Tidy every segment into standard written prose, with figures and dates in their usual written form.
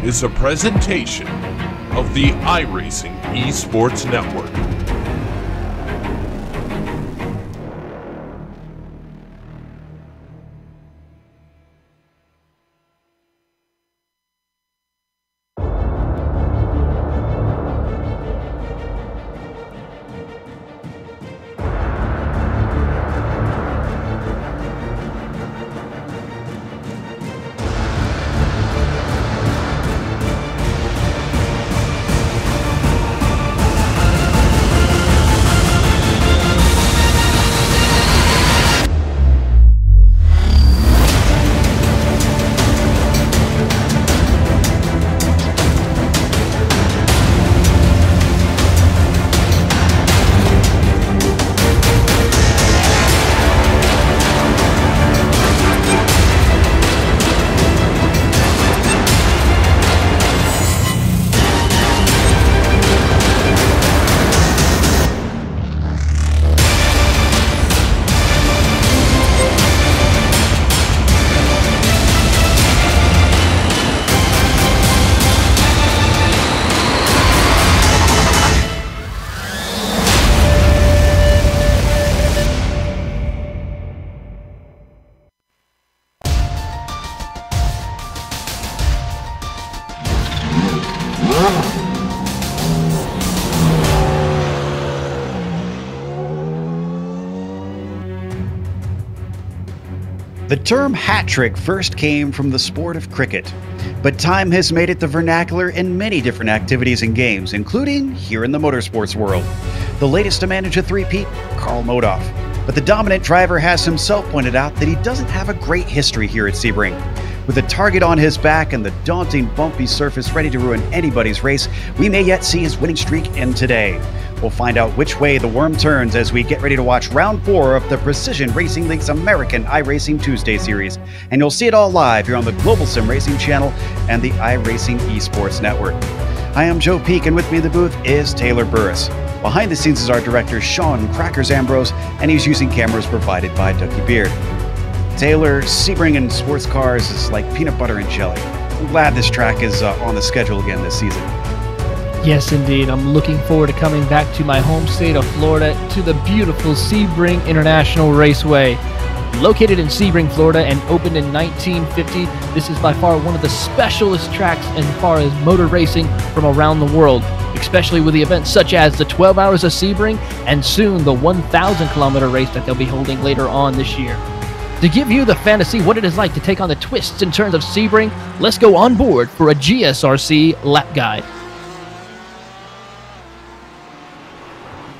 is a presentation of the iRacing Esports Network. The term hat trick first came from the sport of cricket, but time has made it the vernacular in many different activities and games, including here in the motorsports world. The latest to manage a three-peat, Karl Modoff. But the dominant driver has himself pointed out that he doesn't have a great history here at Sebring. With a target on his back and the daunting bumpy surface ready to ruin anybody's race, we may yet see his winning streak end today. We'll find out which way the worm turns as we get ready to watch round 4 of the Precision Racing League's American iRacing Tuesday series. And you'll see it all live here on the Global Sim Racing channel and the iRacing Esports Network. I am Joe Peak, and with me in the booth is Taylor Burris. Behind the scenes is our director, Sean Crackers Ambrose, and he's using cameras provided by Ducky Beard. Taylor, Sebring and sports cars is like peanut butter and jelly. I'm glad this track is on the schedule again this season. Yes, indeed. I'm looking forward to coming back to my home state of Florida to the beautiful Sebring International Raceway. Located in Sebring, Florida, and opened in 1950, this is by far one of the specialist tracks as far as motor racing from around the world, especially with the events such as the 12 Hours of Sebring and soon the 1,000-kilometer race that they'll be holding later on this year. To give you the fantasy what it is like to take on the twists and turns of Sebring, let's go on board for a GSRC lap guide.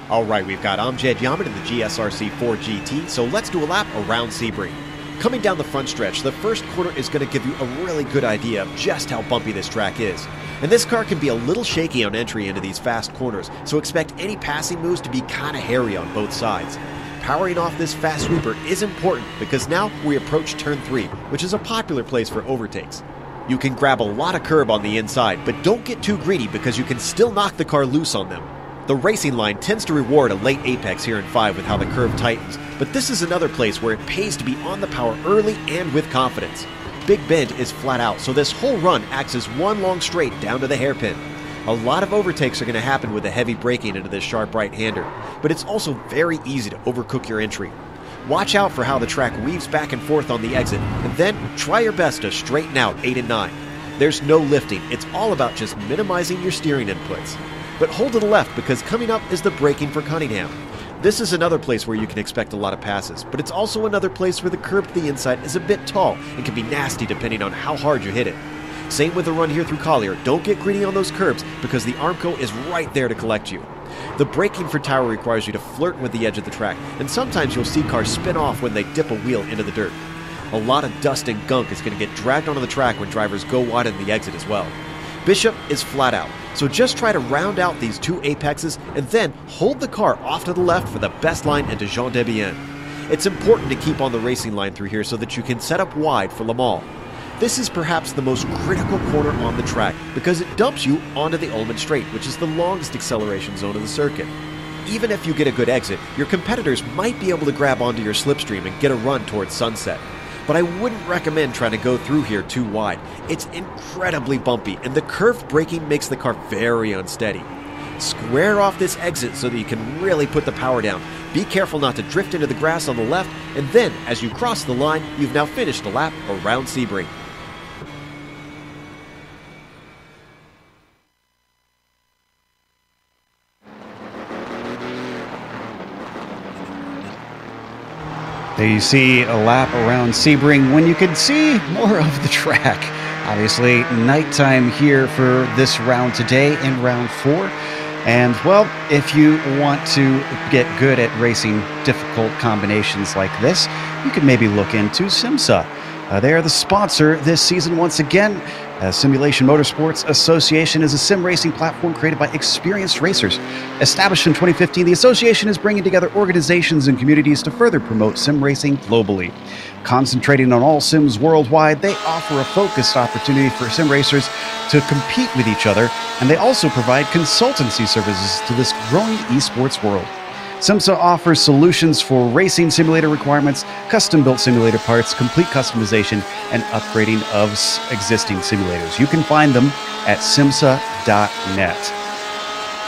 All right, we've got Amjad Yaman in the GSRC 4 GT, so let's do a lap around Sebring. Coming down the front stretch, the first corner is going to give you a really good idea of just how bumpy this track is. And this car can be a little shaky on entry into these fast corners, so expect any passing moves to be kind of hairy on both sides. Powering off this fast sweeper is important because now we approach turn 3, which is a popular place for overtakes. You can grab a lot of curb on the inside, but don't get too greedy because you can still knock the car loose on them. The racing line tends to reward a late apex here in 5 with how the curve tightens, but this is another place where it pays to be on the power early and with confidence. Big Bend is flat out, so this whole run acts as one long straight down to the hairpin. A lot of overtakes are going to happen with the heavy braking into this sharp right-hander, but it's also very easy to overcook your entry. Watch out for how the track weaves back and forth on the exit, and then try your best to straighten out 8 and 9. There's no lifting, it's all about just minimizing your steering inputs. But hold to the left because coming up is the braking for Cunningham. This is another place where you can expect a lot of passes, but it's also another place where the curb to the inside is a bit tall and can be nasty depending on how hard you hit it. Same with the run here through Collier. Don't get greedy on those curbs because the Armco is right there to collect you. The braking for Tower requires you to flirt with the edge of the track, and sometimes you'll see cars spin off when they dip a wheel into the dirt. A lot of dust and gunk is going to get dragged onto the track when drivers go wide in the exit as well. Bishop is flat out, so just try to round out these 2 apexes and then hold the car off to the left for the best line into Jean Debienne. It's important to keep on the racing line through here so that you can set up wide for Le Mans. This is perhaps the most critical corner on the track because it dumps you onto the Ullman Straight, which is the longest acceleration zone of the circuit. Even if you get a good exit, your competitors might be able to grab onto your slipstream and get a run towards sunset. but I wouldn't recommend trying to go through here too wide. It's incredibly bumpy, and the curved braking makes the car very unsteady. Square off this exit so that you can really put the power down. Be careful not to drift into the grass on the left, and then, as you cross the line, you've now finished a lap around Sebring. There you see a lap around Sebring when you can see more of the track. Obviously, nighttime here for this round today in round 4. And, well, if you want to get good at racing difficult combinations like this, you could maybe look into SIMSA. They are the sponsor this season once again. Simulation Motorsports Association is a sim racing platform created by experienced racers. Established in 2015, the association is bringing together organizations and communities to further promote sim racing globally. Concentrating on all sims worldwide, they offer a focused opportunity for sim racers to compete with each other, and they also provide consultancy services to this growing esports world. SIMSA offers solutions for racing simulator requirements, custom-built simulator parts, complete customization, and upgrading of existing simulators. You can find them at simsa.net.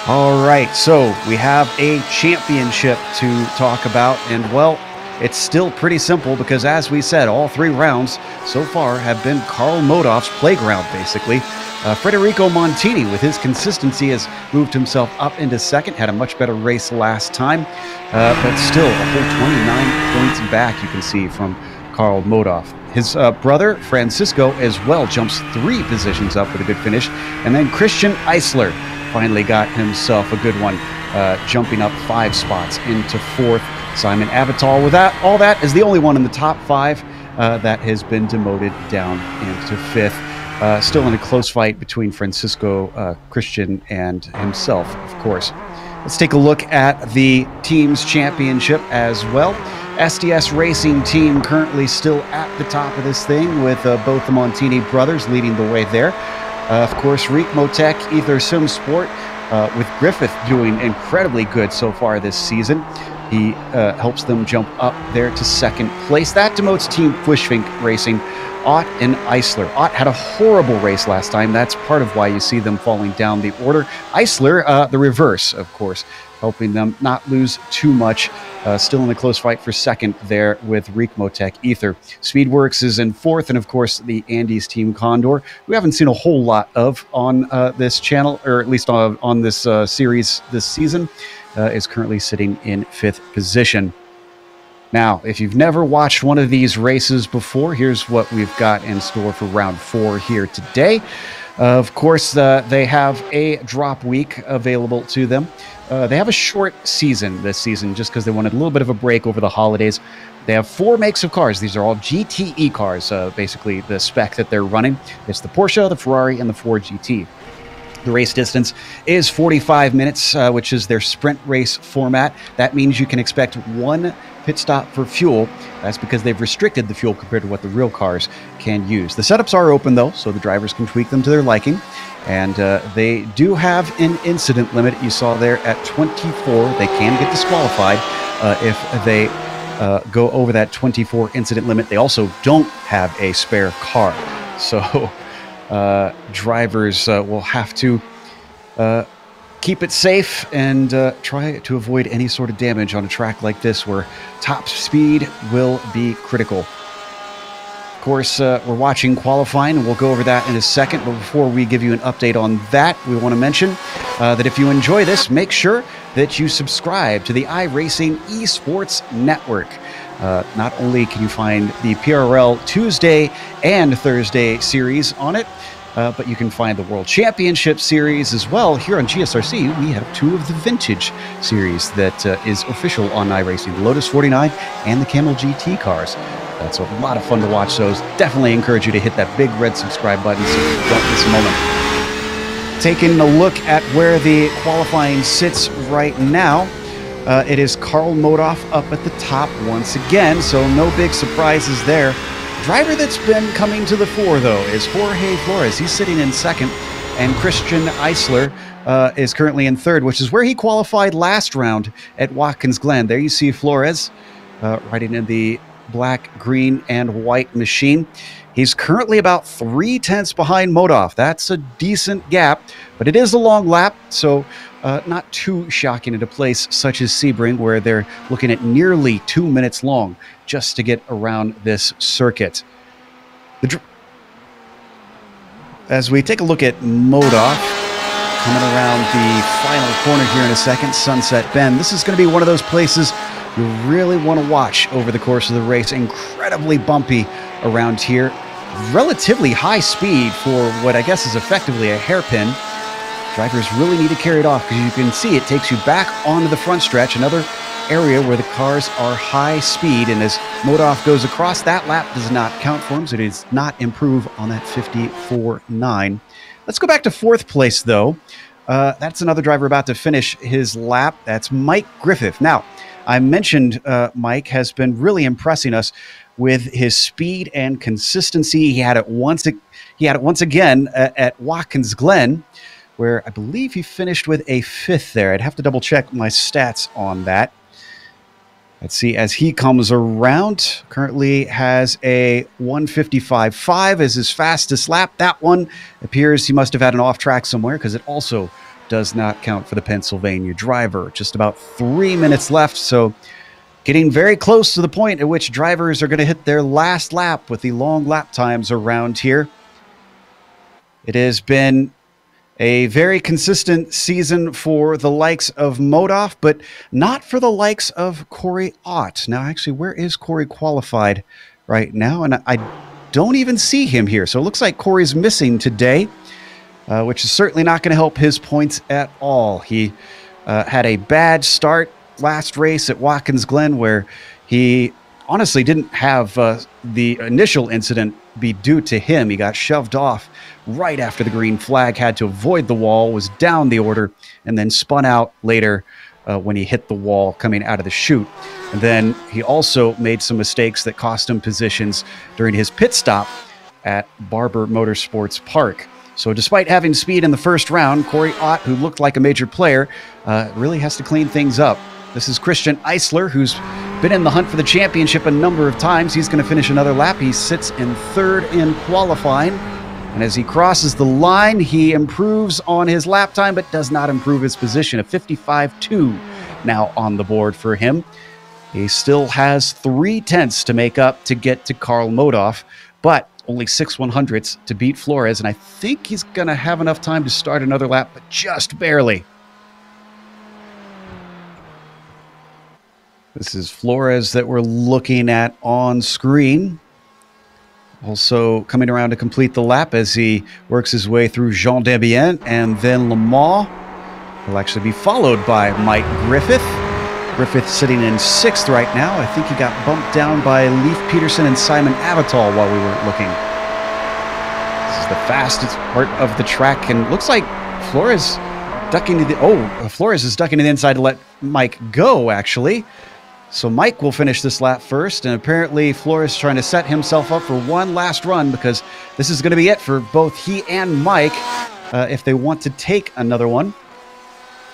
All right, so we have a championship to talk about, and, well, it's still pretty simple because, as we said, all 3 rounds so far have been Karl Modov's playground, basically. Federico Montini, with his consistency, has moved himself up into second, had a much better race last time, but still a whole 29 points back, you can see, from Karl Modov. His brother, Francisco, as well, jumps 3 positions up with a good finish, and then Christian Eisler finally got himself a good one, jumping up 5 spots into 4th. Simon Avital, with that, all that, is the only one in the top 5 that has been demoted down into 5th. Still in a close fight between Francisco, Christian, and himself, of course. Let's take a look at the team's championship as well. SDS Racing Team currently still at the top of this thing with both the Montini brothers leading the way there. Of course, Rick Motek, Ether Sim Sport, with Griffith doing incredibly good so far this season. He helps them jump up there to 2nd place. That demotes Team Bushfink Racing, Ott and Eisler. Ott had a horrible race last time. That's part of why you see them falling down the order. Eisler, the reverse, of course, helping them not lose too much. Still in a close fight for 2nd there with Rick Motek Ether. Speedworks is in 4th, and of course the Andes Team Condor, we haven't seen a whole lot of on this channel, or at least on this series this season, is currently sitting in 5th position. Now, if you've never watched one of these races before, here's what we've got in store for round 4 here today. Of course, they have a drop week available to them. They have a short season this season just because they wanted a little bit of a break over the holidays. They have 4 makes of cars. These are all GTE cars, basically the spec that they're running. It's the Porsche, the Ferrari, and the Ford GT. The race distance is 45 minutes, which is their sprint race format. That means you can expect 1 pit stop for fuel. That's because they've restricted the fuel compared to what the real cars can use. The setups are open, though, so the drivers can tweak them to their liking. And they do have an incident limit. You saw there at 24. They can get disqualified if they go over that 24 incident limit. They also don't have a spare car. So drivers will have to keep it safe and try to avoid any sort of damage on a track like this where top speed will be critical. Of course, we're watching qualifying, and we'll go over that in a second. But before we give you an update on that, we want to mention that if you enjoy this, make sure that you subscribe to the iRacing Esports Network. Not only can you find the PRL Tuesday and Thursday series on it, but you can find the World Championship series as well. Here on GSRC, we have 2 of the Vintage series that is official on iRacing, the Lotus 49 and the Camel GT cars. That's a lot of fun to watch those. Definitely encourage you to hit that big red subscribe button so you don't miss a moment. Taking a look at where the qualifying sits right now, it is Karl Modov up at the top once again, so no big surprises there. Driver that's been coming to the fore, though, is Jorge Flores. He's sitting in 2nd, and Christian Eisler is currently in 3rd, which is where he qualified last round at Watkins Glen. There you see Flores riding in the black, green, and white machine. He's currently about 3/10 behind Modov. That's a decent gap, but it is a long lap, so not too shocking at a place such as Sebring, where they're looking at nearly 2 minutes long just to get around this circuit. As we take a look at Modov, coming around the final corner here in a second, Sunset Bend, this is going to be one of those places you really want to watch over the course of the race. Incredibly bumpy around here. Relatively high speed for what I guess is effectively a hairpin. Drivers really need to carry it off because you can see it takes you back onto the front stretch, another area where the cars are high speed, and as Modov goes across, that lap does not count for him, so it does not improve on that 54.9. Let's go back to fourth place, though. That's another driver about to finish his lap. That's Mike Griffith. Now, I mentioned Mike has been really impressing us with his speed and consistency. He had it once again at Watkins Glen, where I believe he finished with a 5th there. I'd have to double check my stats on that. Let's see, as he comes around, currently has a 1:55.5 as his fastest lap. That one appears he must have had an off track somewhere, because it also does not count for the Pennsylvania driver. Just about 3 minutes left, so getting very close to the point at which drivers are going to hit their last lap with the long lap times around here. It has been a very consistent season for the likes of Modov, but not for the likes of Corey Ott. Now, actually, where is Corey qualified right now? And I don't even see him here. So it looks like Corey's missing today, which is certainly not going to help his points at all. He had a bad start last race at Watkins Glen, where he honestly didn't have the initial incident be due to him. He got shoved off right after the green flag, had to avoid the wall, was down the order, and then spun out later when he hit the wall coming out of the chute. And then he also made some mistakes that cost him positions during his pit stop at Barber Motorsports Park. So despite having speed in the first round, Corey Ott, who looked like a major player, really has to clean things up. This is Christian Eisler, who's been in the hunt for the championship a number of times. He's going to finish another lap. He sits in 3rd in qualifying. And as he crosses the line, he improves on his lap time, but does not improve his position. A 55.2 now on the board for him. He still has 3/10 to make up to get to Karl Modov, but only 6/100ths to beat Flores. And I think he's going to have enough time to start another lap, but just barely. This is Flores that we're looking at on screen. Also coming around to complete the lap as he works his way through Jean Debian and then Le Mans. He'll actually be followed by Mike Griffith. Griffith sitting in 6th right now. I think he got bumped down by Leif Peterson and Simon Avital while we weren't looking. This is the fastest part of the track, and looks like Flores ducking to the... Flores is ducking to the inside to let Mike go, actually. So Mike will finish this lap first, and apparently Flores trying to set himself up for one last run, because this is going to be it for both he and Mike if they want to take another one.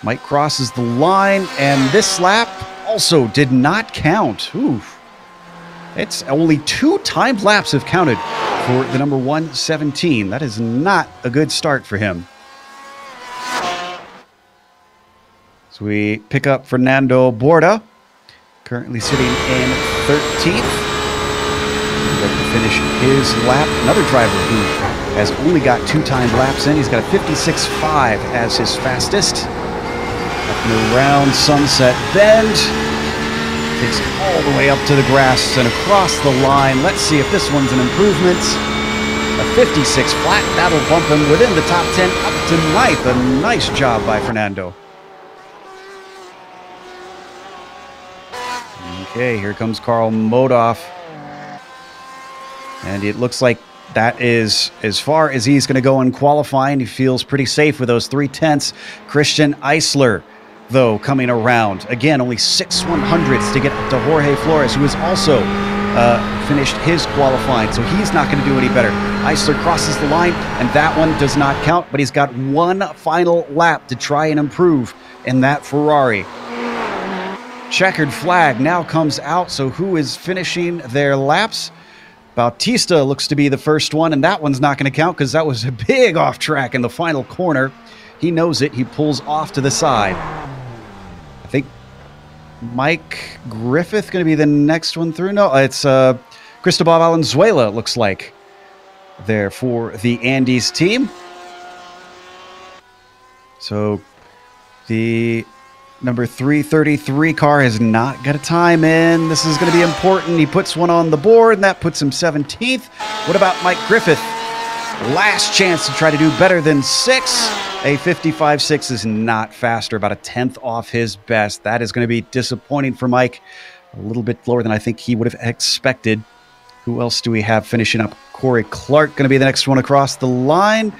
Mike crosses the line, and this lap also did not count. Oof. It's only 2 timed laps have counted for the number 117. That is not a good start for him. So we pick up Fernando Borda, currently sitting in 13th. Ready to finish his lap. Another driver who has only got 2 timed laps in. He's got a 56.5 as his fastest. Up and around Sunset Bend. Takes it all the way up to the grass and across the line. Let's see if this one's an improvement. A 56 flat. That'll bump him within the top 10 up to 9th. A nice job by Fernando. Okay, here comes Karl Modov. And it looks like that is as far as he's going to go in qualifying. He feels pretty safe with those 3/10. Christian Eisler, though, coming around. Again, only 6/100ths to get up to Jorge Flores, who has also finished his qualifying, so he's not going to do any better. Eisler crosses the line, and that one does not count, but he's got one final lap to try and improve in that Ferrari. checkered flag now comes out. So who is finishing their laps? Bautista looks to be the first one, and that one's not going to count because that was a big off track in the final corner. He knows it. He pulls off to the side. I think Mike Griffith going to be the next one through. No, it's Cristobal Valenzuela, it looks like, there for the Andes team. So the number 333 car has not got a time in. This is going to be important. He puts one on the board, and that puts him 17th. What about Mike Griffith? Last chance to try to do better than 6. A 55.6 is not faster, about a 10th off his best. That is going to be disappointing for Mike. A little bit lower than I think he would have expected. Who else do we have finishing up? Corey Clark going to be the next one across the line.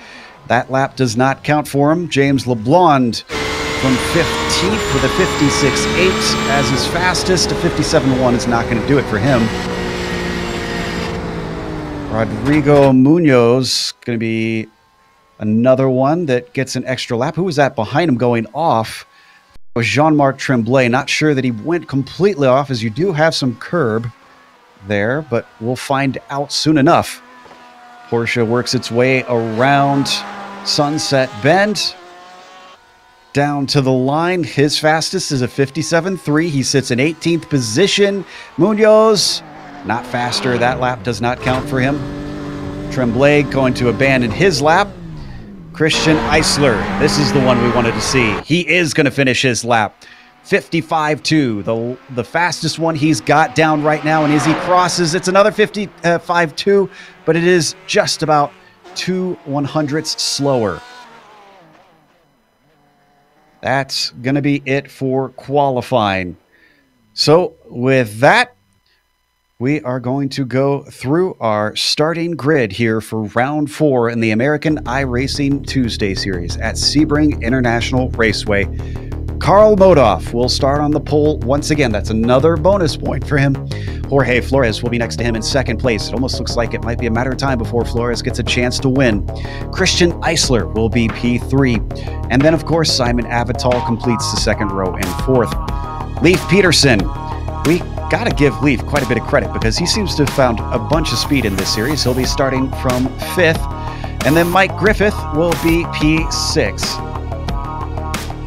That lap does not count for him. James LeBlond from 15th with a 56.8 as his fastest. A 57.1 is not going to do it for him. Rodrigo Munoz going to be another one that gets an extra lap. Who was that behind him going off? It was Jean-Marc Tremblay. Not sure that he went completely off, as you do have some curb there, but we'll find out soon enough. Porsche works its way around Sunset Bend down to the line. His fastest is a 57.3. He sits in 18th position. Munoz, not faster. That lap does not count for him. Tremblay going to abandon his lap. Christian Eisler, this is the one we wanted to see. He is going to finish his lap. 55.2, the fastest one he's got down right now. And as he crosses, it's another 55.2, but it is just about 2/100ths slower. That's going to be it for qualifying. So with that, we are going to go through our starting grid here for round 4 in the American iRacing Tuesday series at Sebring International Raceway. Carl Modoff will start on the pole once again. That's another bonus point for him. Jorge Flores will be next to him in second place. It almost looks like it might be a matter of time before Flores gets a chance to win. Christian Eisler will be P3. And then, of course, Simon Avital completes the second row in fourth. Leif Peterson. We got to give Leif quite a bit of credit because he seems to have found a bunch of speed in this series. He'll be starting from 5th. And then Mike Griffith will be P6.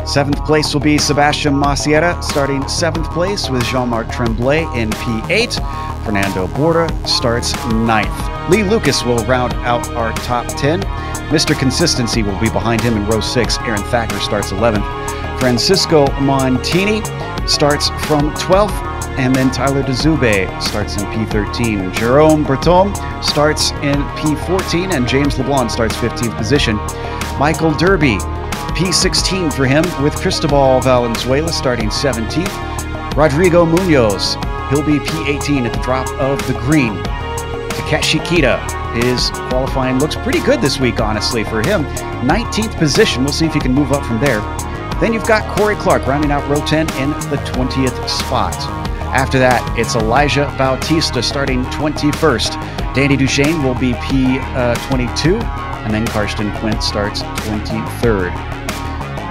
7th place will be Sebastian Maciera, starting 7th place with Jean-Marc Tremblay in P8. Fernando Borda starts 9th. Lee Lucas will round out our top 10. Mr. Consistency will be behind him in row 6. Aaron Thacker starts 11th. Francisco Montini starts from 12th. And then Tyler DeZube starts in P13. Jerome Bertome starts in P14. And James LeBlanc starts 15th position. Michael Derby, P16 for him, with Cristobal Valenzuela starting 17th. Rodrigo Munoz, he'll be P18 at the drop of the green. Takeshi Kita, his qualifying looks pretty good this week, honestly, for him. 19th position. We'll see if he can move up from there. Then you've got Corey Clark rounding out row 10 in the 20th spot. After that, it's Elijah Bautista starting 21st. Danny Duchesne will be P22, and then Karsten Quint starts 23rd.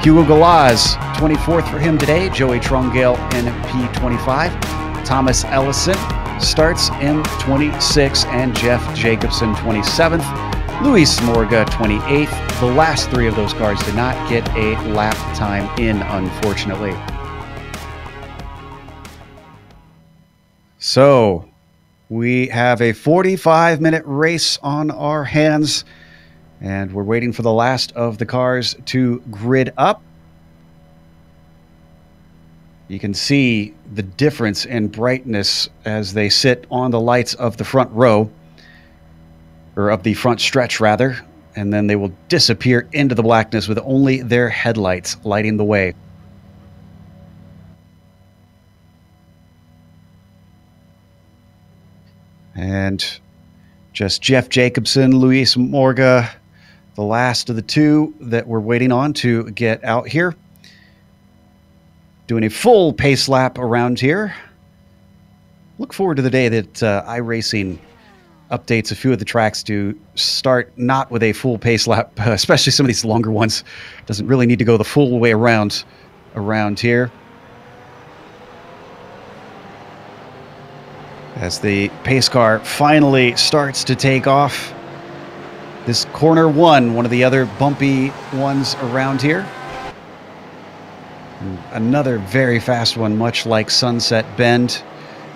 Hugo Galaz, 24th for him today. Joey Trongale in P25. Thomas Ellison starts in 26th, and Jeff Jacobson 27th. Luis Morga 28th. The last 3 of those cars did not get a lap time in, unfortunately. So we have a 45-minute race on our hands, and we're waiting for the last of the cars to grid up. You can see the difference in brightness as they sit on the lights of the front row, or of the front stretch, rather, and then they will disappear into the blackness with only their headlights lighting the way. And just Jeff Jacobson, Luis Morga, the last of the 2 that we're waiting on to get out here. Doing a full pace lap around here. Look forward to the day that iRacing updates a few of the tracks to start not with a full pace lap, especially some of these longer ones. Doesn't really need to go the full way around here. as the pace car finally starts to take off. This corner one of the other bumpy ones around here. And another very fast one, much like Sunset Bend.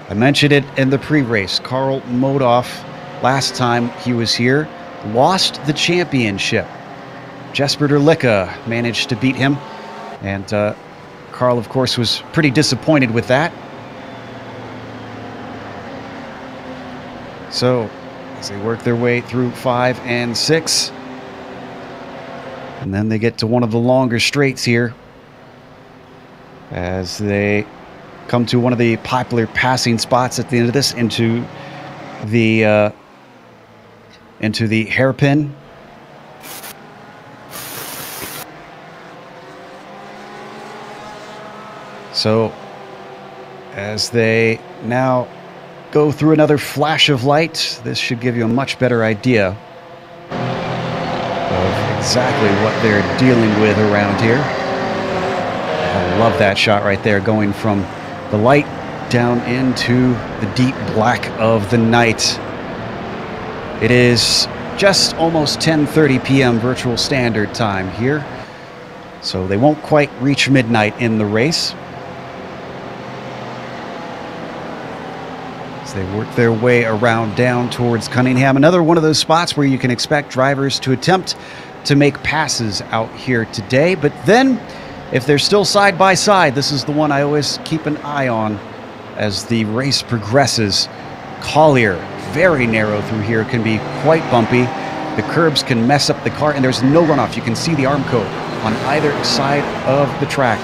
I mentioned it in the pre-race. Karl Modoff, last time he was here, lost the championship. Jesper Derlicka managed to beat him, and Karl, of course, was pretty disappointed with that. So, as they work their way through 5 and 6, and then they get to one of the longer straights here, as they come to one of the popular passing spots at the end of this into the hairpin. So as they now go through another flash of light, this should give you a much better idea of exactly what they're dealing with around here. I love that shot right there, going from the light down into the deep black of the night. It is just almost 10:30 p.m. virtual standard time here, so they won't quite reach midnight in the race. As they work their way around down towards Cunningham, another one of those spots where you can expect drivers to attempt to make passes out here today, but then if they're still side by side, this is the one I always keep an eye on as the race progresses. Collier, very narrow through here, can be quite bumpy. The curbs can mess up the car, and there's no runoff. You can see the arm code on either side of the track.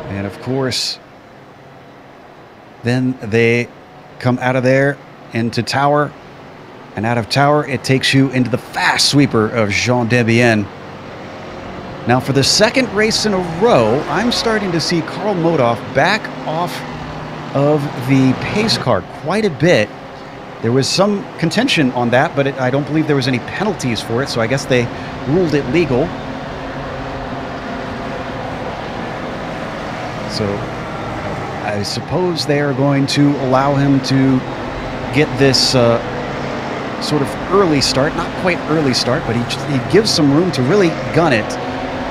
And of course, then they come out of there into Tower, and out of Tower it takes you into the fast sweeper of Jean Debienne. Now for the second race in a row, I'm starting to see Karl Modoff back off of the pace car quite a bit. There was some contention on that, but I don't believe there was any penalties for it, so I guess they ruled it legal. So I suppose they are going to allow him to get this sort of early start. Not quite early start, but he gives some room to really gun it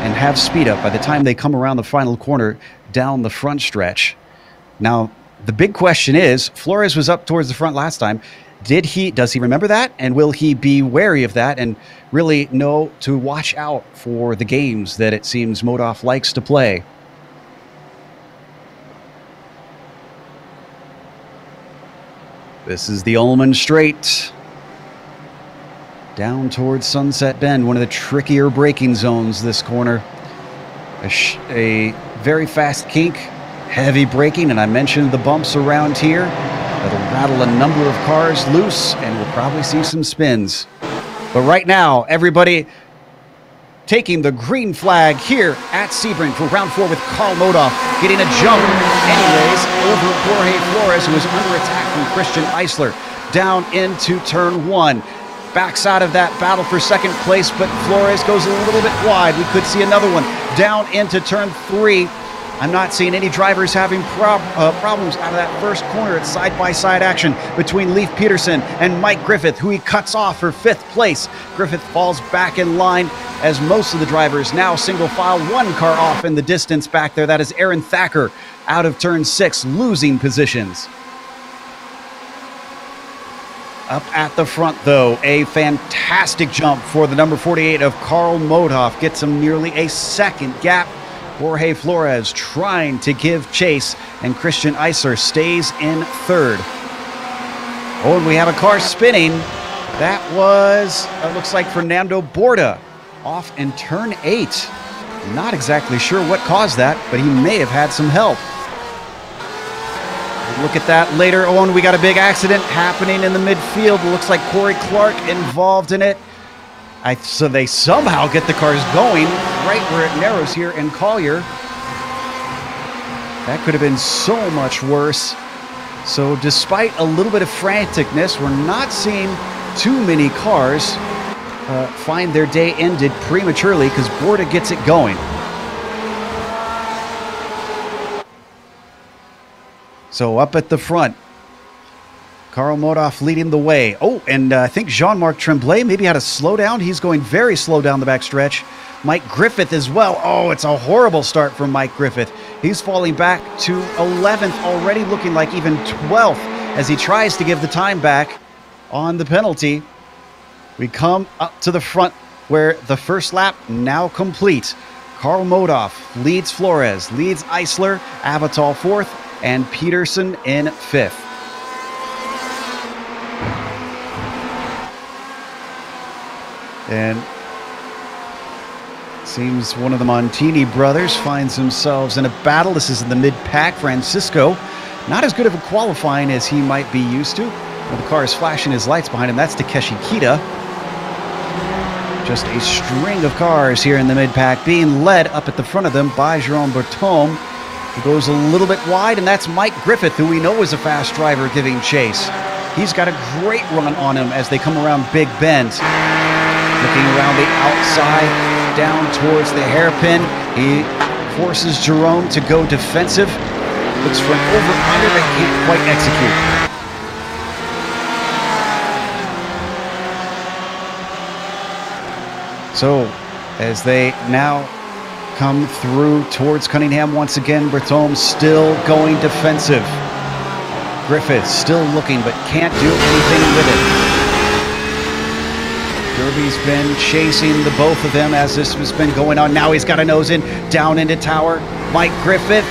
and have speed up by the time they come around the final corner down the front stretch. Now, the big question is, Flores was up towards the front last time. Does he remember that? And will he be wary of that and really know to watch out for the games that it seems Modoff likes to play? This is the Ullman Straight. Down towards Sunset Bend, one of the trickier braking zones this corner. A very fast kink, heavy braking, and I mentioned the bumps around here. That'll rattle a number of cars loose, and we'll probably see some spins. But right now, everybody taking the green flag here at Sebring for round 4 with Karl Modoff getting a jump anyways over Jorge Flores, who is under attack from Christian Eisler, down into turn 1. Backs out of that battle for second place, but Flores goes a little bit wide. We could see another one down into turn 3. I'm not seeing any drivers having problems out of that first corner. It's side-by-side action between Leif Peterson and Mike Griffith, who he cuts off for 5th place. Griffith falls back in line as most of the drivers now single file, one car off in the distance back there. That is Aaron Thacker out of turn 6, losing positions. Up at the front, though, a fantastic jump for the number 48 of Karl Modoff. Gets him nearly a second gap. Jorge Flores trying to give chase, and Christian Eisler stays in 3rd. Oh, and we have a car spinning. That was, looks like Fernando Borda off in turn 8. Not exactly sure what caused that, but he may have had some help. Look at that later on. We got a big accident happening in the midfield. It looks like Corey Clark involved in it. So they somehow get the cars going right where it narrows here in Collier. That could have been so much worse. So despite a little bit of franticness, we're not seeing too many cars find their day ended prematurely because Borda gets it going. So up at the front, Karl Modoff leading the way. Oh, and I think Jean-Marc Tremblay maybe had a slowdown. He's going very slow down the backstretch. Mike Griffith as well. Oh, it's a horrible start from Mike Griffith. He's falling back to 11th, already looking like even 12th as he tries to give the time back on the penalty. We come up to the front where the first lap now complete. Karl Modoff leads Flores, leads Eisler, Avital 4th, and Peterson in 5th. And seems one of the Montini brothers finds themselves in a battle. This is in the mid-pack. Francisco, not as good of a qualifying as he might be used to. Well, the car is flashing his lights behind him. That's Takeshi Kita. Just a string of cars here in the mid-pack being led up at the front of them by Jerome Bertome, who goes a little bit wide, and that's Mike Griffith, who we know is a fast driver, giving chase. He's got a great run on him as they come around Big Bend. Looking around the outside, down towards the hairpin. He forces Jerome to go defensive. Looks for an over-under, but can't quite execute. So, as they now come through towards Cunningham once again, Bertome still going defensive. Griffith still looking, but can't do anything with it. Derby's been chasing the both of them as this has been going on. Now he's got a nose in, down into Tower. Mike Griffith,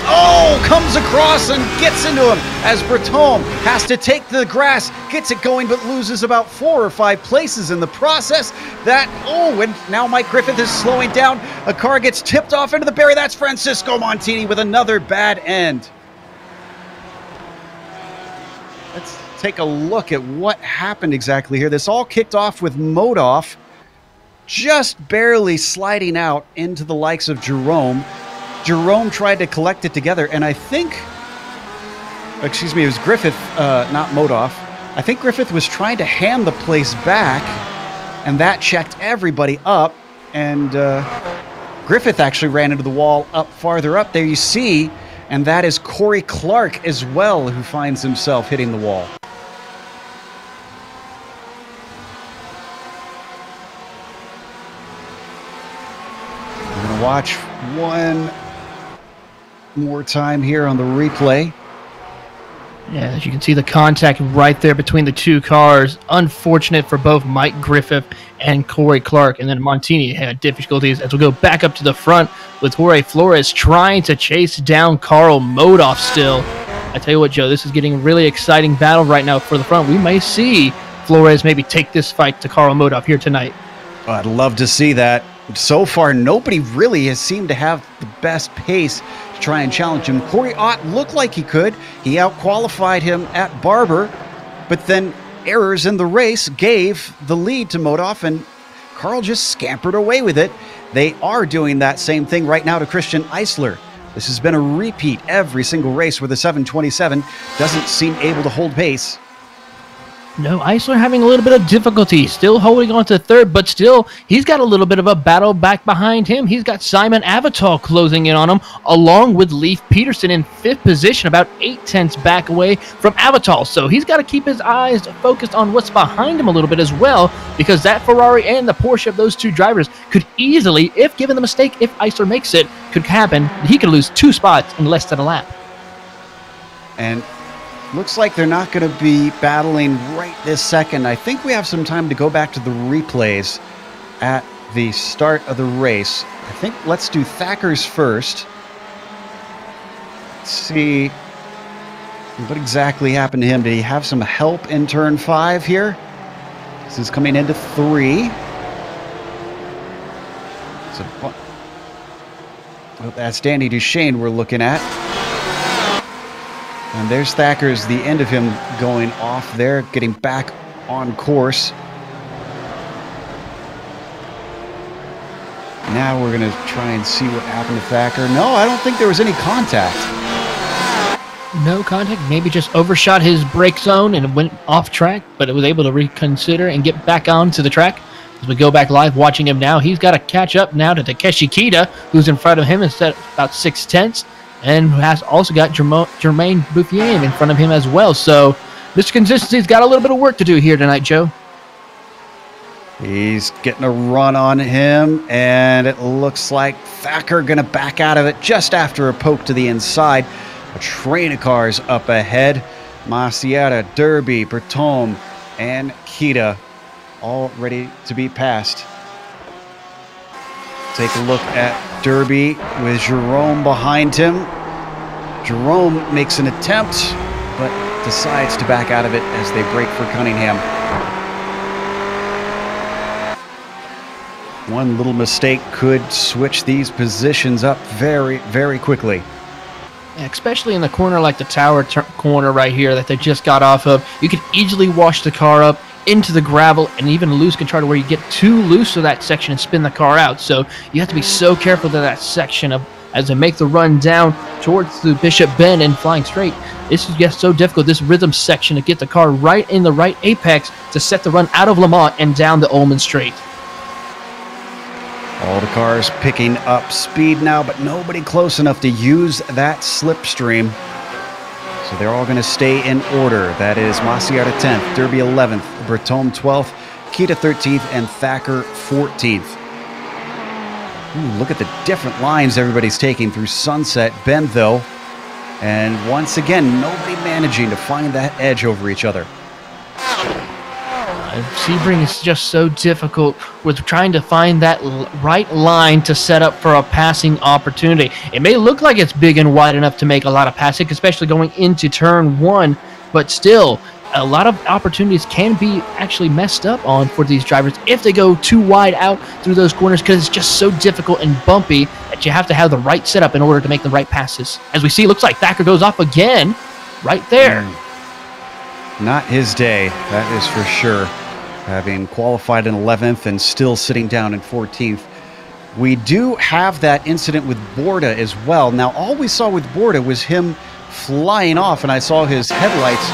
comes across and gets into him as Bertome has to take the grass, gets it going, but loses about 4 or 5 places in the process. And now Mike Griffith is slowing down. A car gets tipped off into the barrier. That's Francisco Montini with another bad end. Let's take a look at what happened exactly here. This all kicked off with Modoff just barely sliding out into the likes of Jerome. Jerome tried to collect it together, and I think, it was Griffith, not Modoff. I think Griffith was trying to hand the place back, and that checked everybody up, and Griffith actually ran into the wall up farther up. There you see, and that is Corey Clark as well, who finds himself hitting the wall. We're going to watch one more time here on the replay. Yeah, as you can see the contact right there between the two cars. Unfortunate for both Mike Griffith and Corey Clark. And then Montini had difficulties as we go back up to the front with Jorge Flores trying to chase down Karl Modoff still. I tell you what, Joe, this is getting a really exciting battle right now for the front. We may see Flores maybe take this fight to Karl Modoff here tonight. Oh, I'd love to see that. So far, nobody really has seemed to have the best pace to try and challenge him. Corey Ott looked like he could. He out-qualified him at Barber, but then errors in the race gave the lead to Modoff, and Karl just scampered away with it. They are doing that same thing right now to Christian Eisler. This has been a repeat every single race where the 727 doesn't seem able to hold pace. No, Eisler having a little bit of difficulty, still holding on to third, but still, he's got a little bit of a battle back behind him. He's got Simon Avital closing in on him, along with Leif Peterson in 5th position, about 8/10 back away from Avital. So he's got to keep his eyes focused on what's behind him a little bit as well, because that Ferrari and the Porsche of those two drivers could easily, if given the mistake, if Eisler makes it, could happen. He could lose 2 spots in less than a lap. And looks like they're not going to be battling right this second. I think we have some time to go back to the replays at the start of the race. I think let's do Thacker's first. Let's see what exactly happened to him. Did he have some help in turn 5 here? This is coming into 3. So, well, that's Danny Duchesne we're looking at. And there's Thacker's, the end of him going off there, getting back on course. Now we're going to try and see what happened to Thacker. No, I don't think there was any contact. No contact, maybe just overshot his brake zone and went off track, but it was able to reconsider and get back onto the track. As we go back live watching him now, he's got to catch up now to Takeshi Kita, who's in front of him instead about 6/10, and has also got Jermaine Bouffier in front of him as well. So Mr. Consistency's got a little bit of work to do here tonight, Joe. He's getting a run on him, and it looks like Thacker going to back out of it just after a poke to the inside. A train of cars up ahead. Maciata, Derby, Bertome, and Kita all ready to be passed. Take a look at Derby with Jerome behind him. Jerome makes an attempt, but decides to back out of it as they break for Cunningham. One little mistake could switch these positions up very, very quickly. Especially in the corner like the tower corner right here that they just got off of. You could easily wash the car up into the gravel and even lose control to where you get too loose of that section and spin the car out. So you have to be so careful of that section as they make the run down towards the Bishop Bend and flying straight. This is just so difficult, this rhythm section, to get the car right in the right apex to set the run out of Lamont and down the Ullman Straight. All the cars picking up speed now, but nobody close enough to use that slipstream. So they're all going to stay in order. That is Maciata 10th, Derby 11th, Bertome 12th, Kita 13th, and Thacker 14th. Ooh, look at the different lines everybody's taking through Sunset Bend, though. And once again, nobody managing to find that edge over each other. Sebring is just so difficult with trying to find that right line to set up for a passing opportunity. It may look like it's big and wide enough to make a lot of passing, especially going into turn one, but still, a lot of opportunities can be actually messed up on for these drivers if they go too wide out through those corners, because it's just so difficult and bumpy that you have to have the right setup in order to make the right passes. As we see, it looks like Thacker goes off again right there. Not his day, that is for sure. Having qualified in 11th and still sitting down in 14th. We do have that incident with Borda as well. Now, all we saw with Borda was him flying off, and I saw his headlights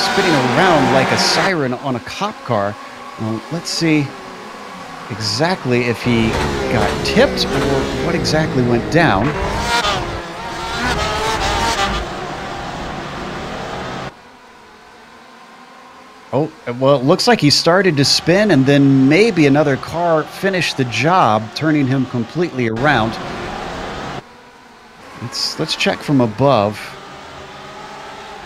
spinning around like a siren on a cop car. Well, let's see exactly if he got tipped or what exactly went down. Oh, well, it looks like he started to spin, and then maybe another car finished the job, turning him completely around. Let's check from above.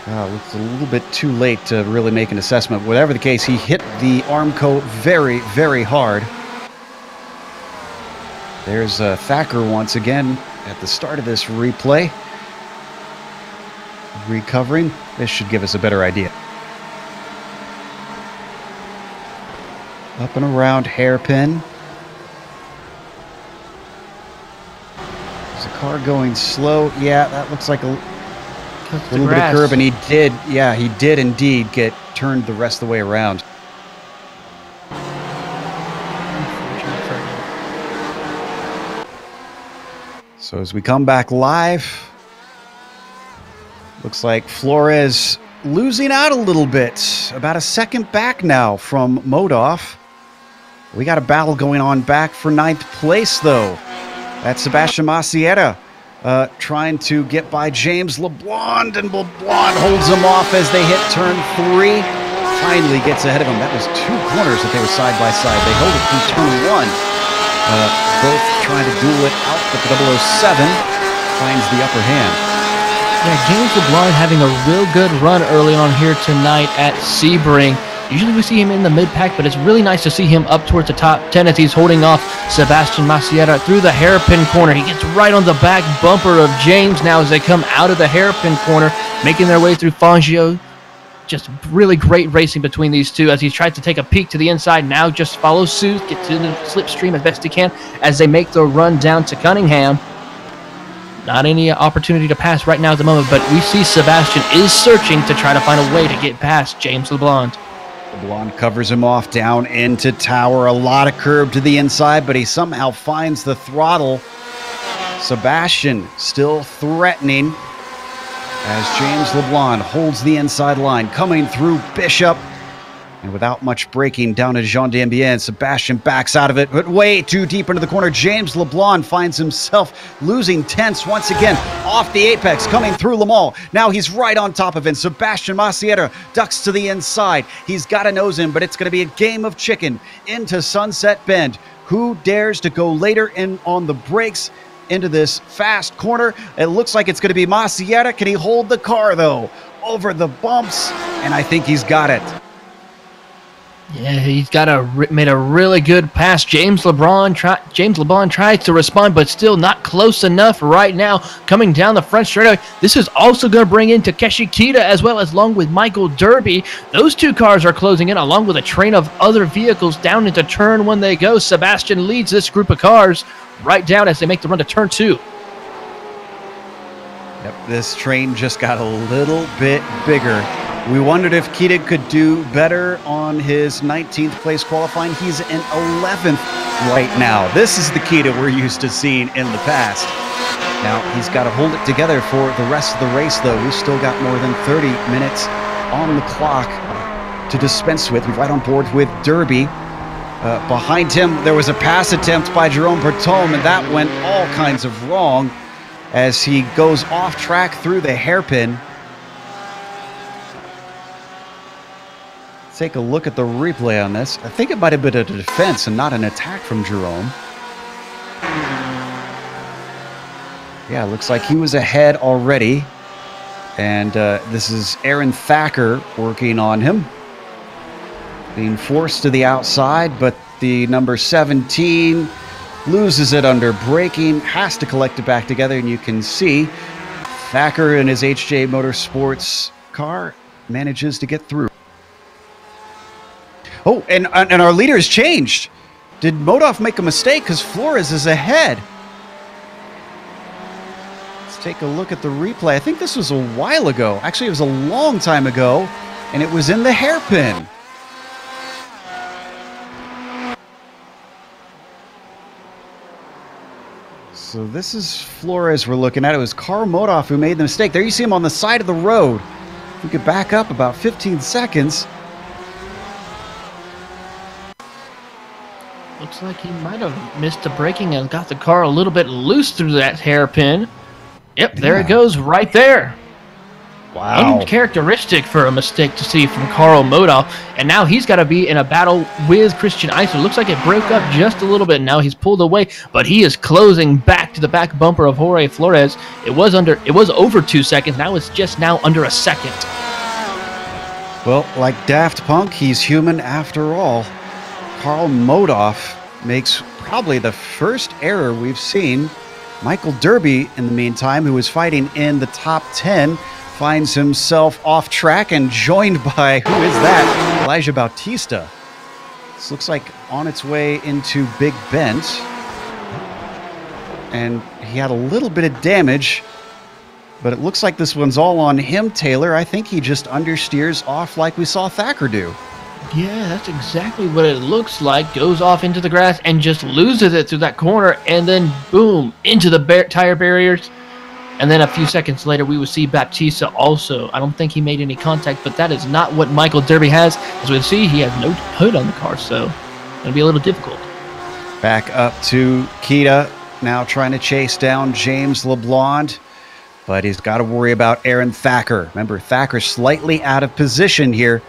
It's a little bit too late to really make an assessment. Whatever the case, he hit the Armco very, very hard. There's Thacker once again at the start of this replay. Recovering. This should give us a better idea. Up and around hairpin. There's a car going slow. Yeah, that looks like a little bit of curb, and he did indeed get turned the rest of the way around. So as we come back live, looks like Flores losing out a little bit. About a second back now from Modoff. We got a battle going on back for 9th place, though. That's Sebastian Maciata trying to get by James LeBlanc, and LeBlanc holds him off as they hit turn 3. Finally gets ahead of him. That was 2 corners that they were side by side. They held it through turn 1. Both trying to duel it out, but the 007 finds the upper hand. Yeah, James LeBlanc having a real good run early on here tonight at Sebring. Usually we see him in the mid-pack, but it's really nice to see him up towards the top 10 as he's holding off Sebastian Maciata through the hairpin corner. He gets right on the back bumper of James now as they come out of the hairpin corner, making their way through Fangio. Just really great racing between these two as he tries to take a peek to the inside. Now just follows suit, get to the slipstream as best he can as they make the run down to Cunningham. Not any opportunity to pass right now at the moment, but we see Sebastian is searching to try to find a way to get past James LeBlanc. LeBlanc covers him off down into tower. A lot of curb to the inside, but he somehow finds the throttle. Sebastian still threatening as James LeBlanc holds the inside line. Coming through Bishop. And without much braking down to Jean d'Ambien, Sebastian backs out of it, but way too deep into the corner. James LeBlanc finds himself losing tenths once again off the apex, coming through Le Mans. Now he's right on top of him. Sebastian Maciera ducks to the inside. He's got to nose him, but it's going to be a game of chicken into Sunset Bend. Who dares to go later in on the brakes into this fast corner? It looks like it's going to be Maciera. Can he hold the car, though? Over the bumps, and I think he's got it. Yeah, he's made a really good pass. James LeBlanc tries to respond, but still not close enough right now. Coming down the front straightaway, this is also going to bring in Takeshi Kita as well as along with Michael Derby. Those two cars are closing in along with a train of other vehicles down into turn one they go. Sebastian leads this group of cars right down as they make the run to turn 2. Yep, this train just got a little bit bigger. We wondered if Kita could do better on his 19th place qualifying. He's in 11th right now. This is the Kita we're used to seeing in the past. Now, he's got to hold it together for the rest of the race, though. We've still got more than 30 minutes on the clock to dispense with. We're right on board with Derby. Behind him, there was a pass attempt by Jerome Bertome, and that went all kinds of wrong as he goes off track through the hairpin. Take a look at the replay on this. I think it might have been a defense and not an attack from Jerome. Yeah, it looks like he was ahead already. And this is Aaron Thacker working on him. Being forced to the outside, but the number 17 loses it under braking, has to collect it back together, and you can see Thacker in his HJ Motorsports car manages to get through. Oh, and our leader has changed. Did Modov make a mistake? Because Flores is ahead. Let's take a look at the replay. I think this was a while ago. Actually, it was a long time ago, and it was in the hairpin. So this is Flores we're looking at. It was Karl Modov who made the mistake. There you see him on the side of the road. If we could back up about 15 seconds. Looks like he might have missed the braking and got the car a little bit loose through that hairpin. Yep, there it goes right there. Wow. Uncharacteristic for a mistake to see from Karl Modov. And now he's got to be in a battle with Christian Eisler. Looks like it broke up just a little bit. Now he's pulled away, but he is closing back to the back bumper of Jorge Flores. It was over 2 seconds. Now it's just now under a second. Well, like Daft Punk, he's human after all. Karl Modov makes probably the first error we've seen. Michael Derby, in the meantime, who was fighting in the top 10, finds himself off track and joined by, who is that? Elijah Bautista. This looks like on its way into Big Bend. And he had a little bit of damage, but it looks like this one's all on him, Taylor. I think he just understeers off like we saw Thacker do. Yeah, that's exactly what it looks like. Goes off into the grass and just loses it through that corner, and then boom, into the tire barriers. And then a few seconds later, we would see Baptista also. I don't think he made any contact, but that is not what Michael Derby has. As we see, he has no hood on the car, so it's going to be a little difficult. Back up to Kita, now trying to chase down James LeBlanc, but he's got to worry about Aaron Thacker. Remember, Thacker's slightly out of position here.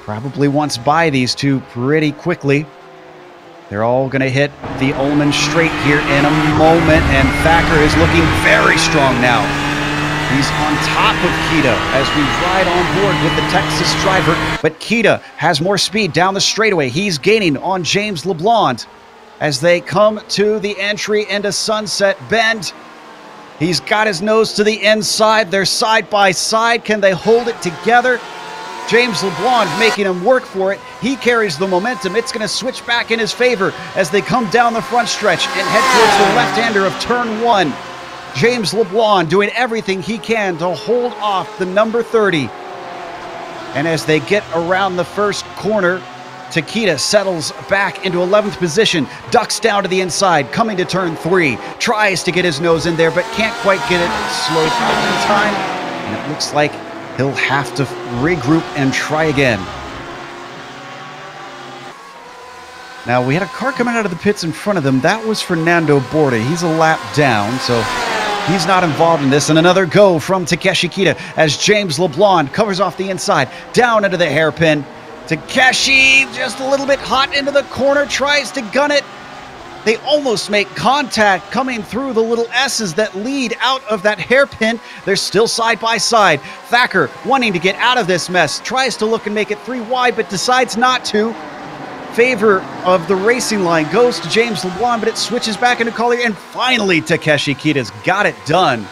Probably wants by these two pretty quickly. They're all going to hit the Ullman straight here in a moment, and Thacker is looking very strong now. He's on top of Kita as we ride on board with the Texas driver, but Kita has more speed down the straightaway. He's gaining on James LeBlanc as they come to the entry into Sunset Bend. He's got his nose to the inside. They're side by side. Can they hold it together? James LeBlanc making him work for it. He carries the momentum. It's going to switch back in his favor as they come down the front stretch and head towards the left-hander of turn 1. James LeBlanc doing everything he can to hold off the number 30. And as they get around the first corner, Takita settles back into 11th position, ducks down to the inside, coming to turn 3, tries to get his nose in there, but can't quite get it slowed down in time. And it looks like he'll have to regroup and try again. Now, we had a car coming out of the pits in front of them. That was Fernando Borda. He's a lap down, so he's not involved in this. And another go from Takeshi Kita as James LeBlanc covers off the inside, down into the hairpin. Takeshi just a little bit hot into the corner, tries to gun it. They almost make contact coming through the little S's that lead out of that hairpin. They're still side by side. Thacker, wanting to get out of this mess, tries to look and make it 3 wide, but decides not to. Favor of the racing line goes to James LeBlanc, but it switches back into Collier, and finally Takeshi Kita's got it done.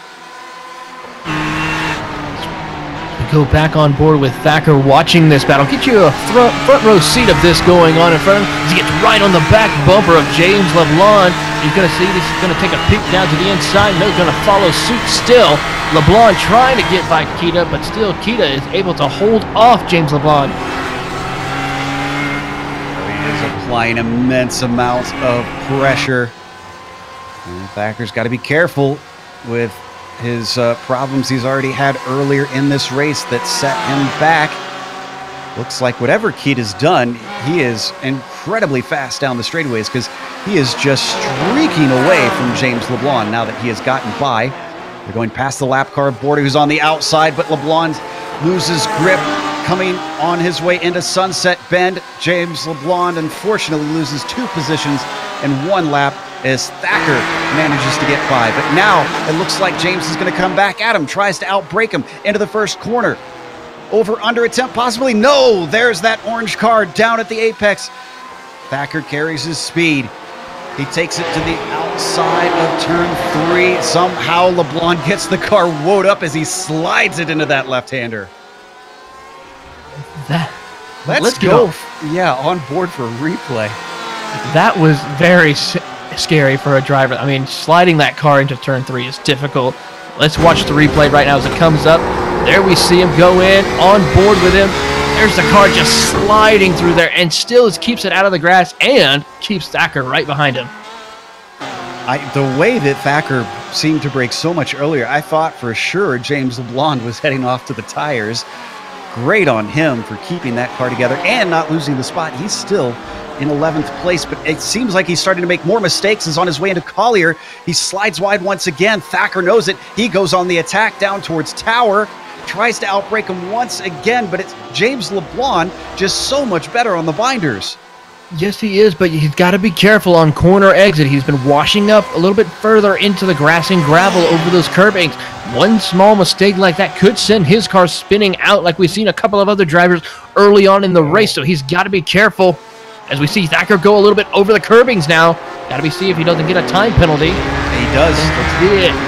We go back on board with Thacker watching this battle. Get you a front row seat of this going on in front of him. He gets right on the back bumper of James LeBlanc. He's going to see this. He's going to take a peek down to the inside. No, he's going to follow suit still. LeBlanc trying to get by Kita, but still Kita is able to hold off James LeBlanc. Applying immense amounts of pressure. And Thacker's got to be careful with his problems he's already had earlier in this race that set him back. Looks like whatever Kita's done, he is incredibly fast down the straightaways because he is just streaking away from James LeBlanc now that he has gotten by. They're going past the lap car Border, who's on the outside, but LeBlanc loses grip. Coming on his way into Sunset Bend, James LeBlanc unfortunately loses 2 positions in 1 lap as Thacker manages to get by. But now it looks like James is going to come back at him, tries to outbrake him into the first corner. Over under attempt possibly. No, there's that orange car down at the apex. Thacker carries his speed. He takes it to the outside of turn 3. Somehow LeBlanc gets the car woed up as he slides it into that left-hander. Let's go. Yeah, on board for a replay. That was very scary for a driver. I mean, sliding that car into turn 3 is difficult. Let's watch the replay right now as it comes up. There we see him go in, on board with him. There's the car just sliding through there and still keeps it out of the grass and keeps Thacker right behind him. The way that Thacker seemed to brake so much earlier, I thought for sure James LeBlanc was heading off to the tires. Great on him for keeping that car together and not losing the spot. He's still in 11th place, but it seems like he's starting to make more mistakes. He's on his way into Collier. He slides wide once again. Thacker knows it. He goes on the attack down towards Tower. Tries to outbrake him once again, but it's James LeBlanc just so much better on the binders. Yes, he is, but he's got to be careful on corner exit. He's been washing up a little bit further into the grass and gravel over those curbings. One small mistake like that could send his car spinning out like we've seen a couple of other drivers early on in the race, so he's got to be careful. As we see Thacker go a little bit over the curbings now. Got to see if he doesn't get a time penalty. He does.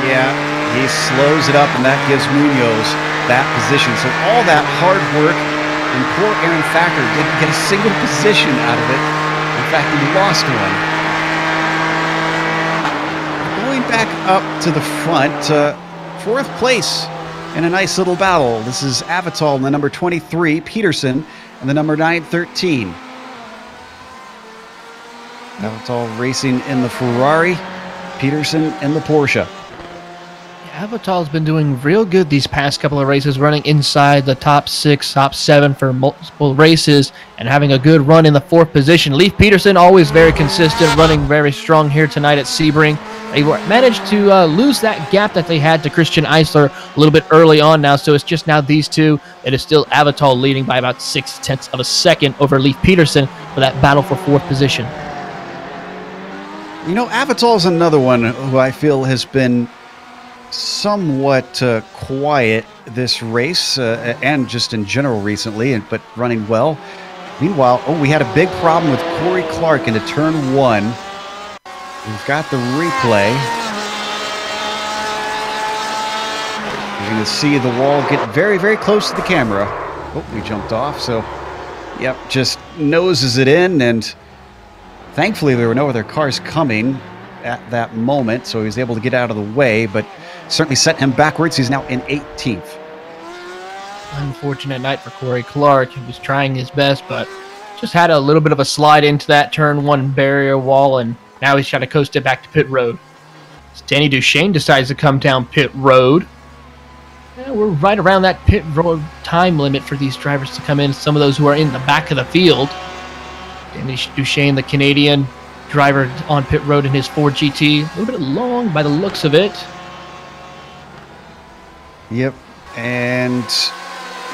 Yeah, he slows it up, and that gives Munoz that position. So all that hard work, and poor Aaron Thacker didn't get a single position out of it. In fact, he lost one. Going back up to the front, 4th place in a nice little battle. This is Avital in the number 23, Peterson and the number 913. Avital racing in the Ferrari, Peterson in the Porsche. Avital's been doing real good these past couple of races, running inside the top 6, top 7 for multiple races, and having a good run in the 4th position. Leif Peterson, always very consistent, running very strong here tonight at Sebring. They managed to lose that gap that they had to Christian Eisler a little bit early on now, so it's just now these two. It is still Avital leading by about 0.6 of a second over Leif Peterson for that battle for 4th position. You know, Avital's another one who I feel has been somewhat quiet this race and just in general recently, but running well. Meanwhile, we had a big problem with Corey Clark into turn 1. We've got the replay. You're going to see the wall get very, very close to the camera. Oh, we jumped off. So, yep, just noses it in, and thankfully there were no other cars coming at that moment, so he was able to get out of the way, but certainly sent him backwards. He's now in 18th. Unfortunate night for Corey Clark. He was trying his best, but just had a little bit of a slide into that turn 1 barrier wall, and now he's trying to coast it back to pit road. As Danny Duchesne decides to come down pit road. We're right around that pit road time limit for these drivers to come in, some of those who are in the back of the field. Danny Duchesne, the Canadian driver on pit road in his Ford GT. A little bit long by the looks of it. Yep, and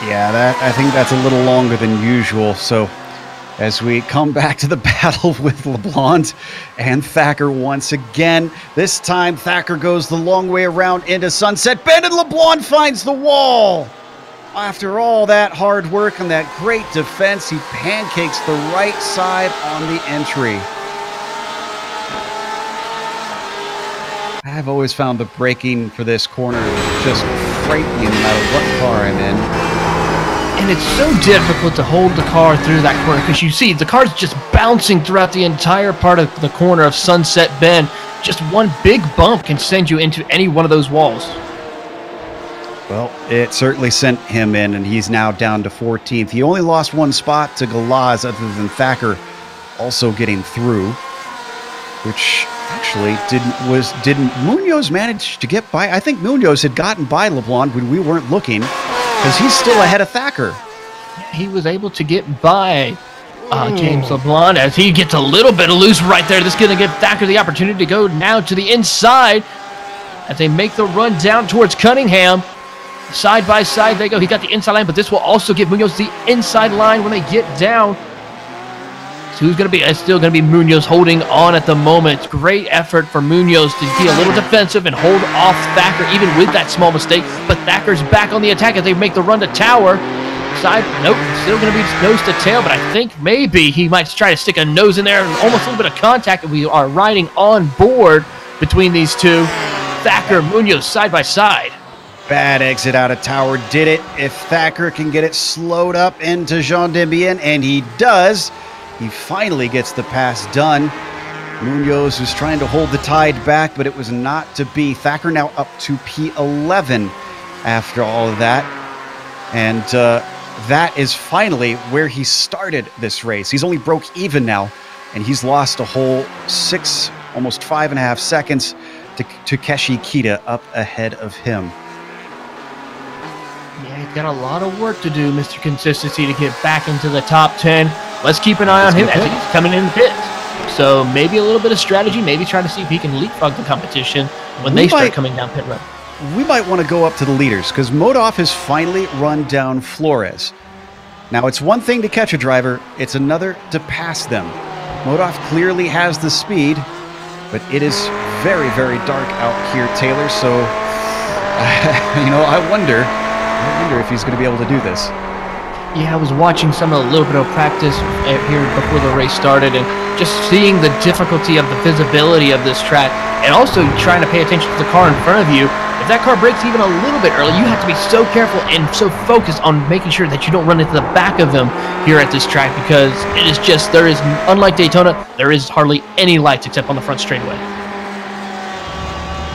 yeah, I think that's a little longer than usual. So as we come back to the battle with LeBlanc and Thacker once again, this time Thacker goes the long way around into Sunset Bend, and LeBlanc finds the wall. After all that hard work and that great defense, he pancakes the right side on the entry. I've always found the braking for this corner just frightening no matter what car I'm in. And it's so difficult to hold the car through that corner because you see the car's just bouncing throughout the entire part of the corner of Sunset Bend. Just one big bump can send you into any one of those walls. Well, it certainly sent him in, and he's now down to 14th. He only lost one spot to Galaz, other than Thacker also getting through, which actually didn't Munoz manage to get by? I think Munoz had gotten by LeBlanc when we weren't looking, because he's still ahead of Thacker. He was able to get by James LeBlanc as he gets a little bit of loose right there. This is going to give Thacker the opportunity to go now to the inside as they make the run down towards Cunningham. Side by side they go. He got the inside line, but this will also give Munoz the inside line when they get down. So who's going to be? It's still going to be Munoz holding on at the moment. Great effort for Munoz to be a little defensive and hold off Thacker even with that small mistake. But Thacker's back on the attack as they make the run to Tower. Side, nope, still going to be nose to tail, but I think maybe he might try to stick a nose in there and almost a little bit of contact. And we are riding on board between these two. Thacker, Munoz side by side. Bad exit out of Tower did it. If Thacker can get it slowed up into Jean Dembien, and he does, he finally gets the pass done. Munoz was trying to hold the tide back, but it was not to be. Thacker now up to P11 after all of that. And that is finally where he started this race. He's only broke even now, and he's lost a whole 6, almost 5.5 seconds to Takeshi Kita up ahead of him. Yeah, he's got a lot of work to do, Mr. Consistency, to get back into the top 10. Let's keep an eye on him as he's coming in the pit. So maybe a little bit of strategy, maybe try to see if he can leapfrog the competition when they start coming down pit road. We might want to go up to the leaders because Modov has finally run down Flores. Now, it's one thing to catch a driver, it's another to pass them. Modov clearly has the speed, but it is very, very dark out here, Taylor, so, I wonder if he's going to be able to do this. Yeah, I was watching a little bit of practice here before the race started, and just seeing the difficulty of the visibility of this track, and also trying to pay attention to the car in front of you. If that car breaks even a little bit early, you have to be so careful and so focused on making sure that you don't run into the back of them here at this track, because it is just, unlike Daytona, there is hardly any lights except on the front straightaway.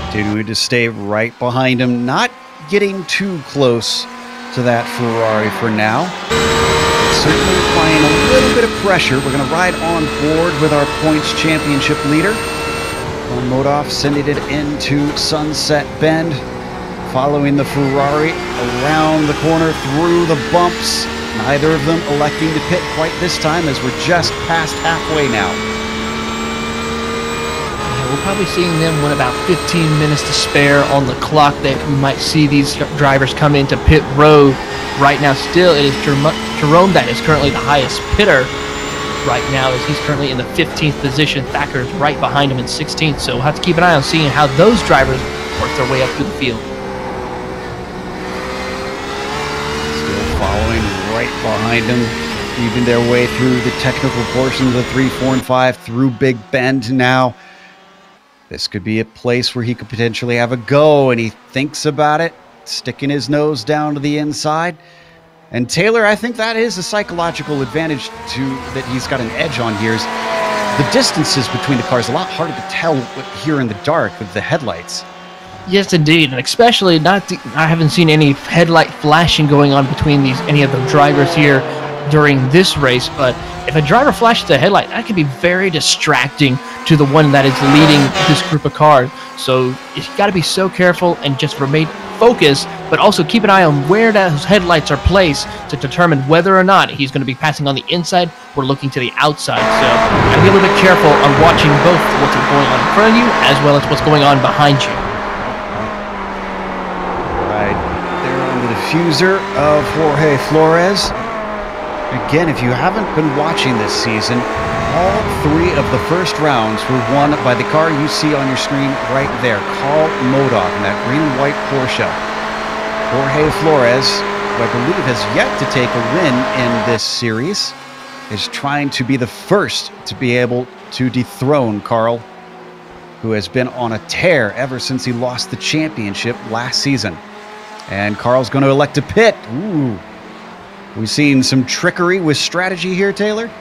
Continuing to stay right behind him, not getting too close to that Ferrari for now. Certainly applying a little bit of pressure. We're going to ride on board with our points championship leader. Modov sending it into Sunset Bend, following the Ferrari around the corner through the bumps. Neither of them electing to pit quite this time, as we're just past halfway now. We're probably seeing them with about 15 minutes to spare on the clock, that we might see these drivers come into pit road. Right now, still, it is Jerome that is currently the highest pitter right now, as he's currently in the 15th position. Thacker is right behind him in 16th, so we'll have to keep an eye on seeing how those drivers work their way up through the field. Still following right behind him, even their way through the technical portions of 3, 4, and 5 through Big Bend now. This could be a place where he could potentially have a go, and he thinks about it, sticking his nose down to the inside. And Taylor, I think that is a psychological advantage that he's got an edge on here. Is the distances between the cars a lot harder to tell here in the dark with the headlights. Yes, indeed, and especially I haven't seen any headlight flashing going on between any of the drivers here during this race, but if a driver flashes a headlight, that can be very distracting to the one that is leading this group of cars. So you got to be so careful and just remain focused, but also keep an eye on where those headlights are placed to determine whether or not he's going to be passing on the inside or looking to the outside. So got to be a little bit careful on watching both what's going on in front of you as well as what's going on behind you. Right there on the diffuser of Jorge Flores. Again, if you haven't been watching this season, all 3 of the first rounds were won by the car you see on your screen right there, Karl Modov in that green and white Porsche. Jorge Flores, who I believe has yet to take a win in this series, is trying to be the first to be able to dethrone Karl, who has been on a tear ever since he lost the championship last season. And Karl's going to elect to pit. Ooh. We've seen some trickery with strategy here, Taylor.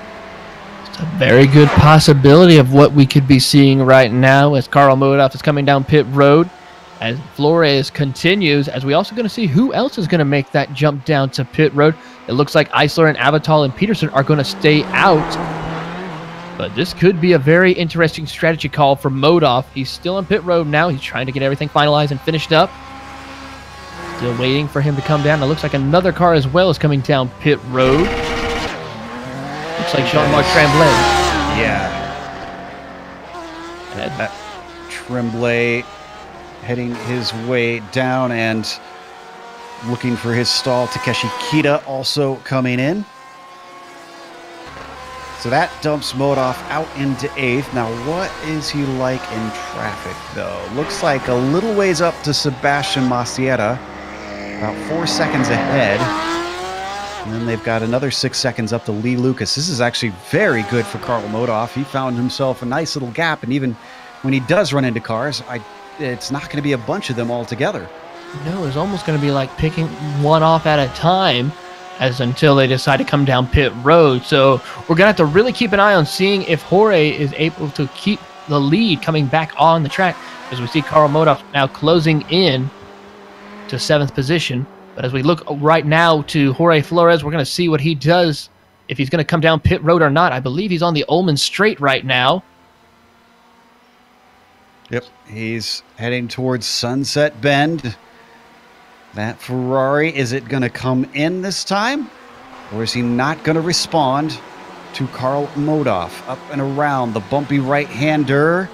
It's a very good possibility of what we could be seeing right now as Karl Modov is coming down pit road. As Flores continues, as we also going to see who else is going to make that jump down to pit road. It looks like Eisler and Avital and Peterson are going to stay out. But this could be a very interesting strategy call for Modov. He's still on pit road now. He's trying to get everything finalized and finished up. Still waiting for him to come down. It looks like another car as well is coming down pit road. Looks like Jean-Marc Tremblay. Yeah. And that Tremblay heading his way down and looking for his stall. Takeshi Kita also coming in. So that dumps Modov out into 8th. Now, what is he like in traffic, though? Looks like a little ways up to Sebastian Maciera. About 4 seconds ahead. And then they've got another 6 seconds up to Lee Lucas. This is actually very good for Karl Modov. He found himself a nice little gap, and even when he does run into cars, it's not going to be a bunch of them all together. No, it's almost going to be like picking one off at a time until they decide to come down pit road. So we're going to have to really keep an eye on seeing if Jorge is able to keep the lead coming back on the track, as we see Karl Modov now closing in to 7th position. But as we look right now to Jorge Flores, we're going to see what he does, if he's going to come down pit road or not. I believe he's on the Ullman Straight right now. Yep, he's heading towards Sunset Bend. That Ferrari, is it going to come in this time? Or is he not going to respond to Karl Modov? Up and around the bumpy right-hander.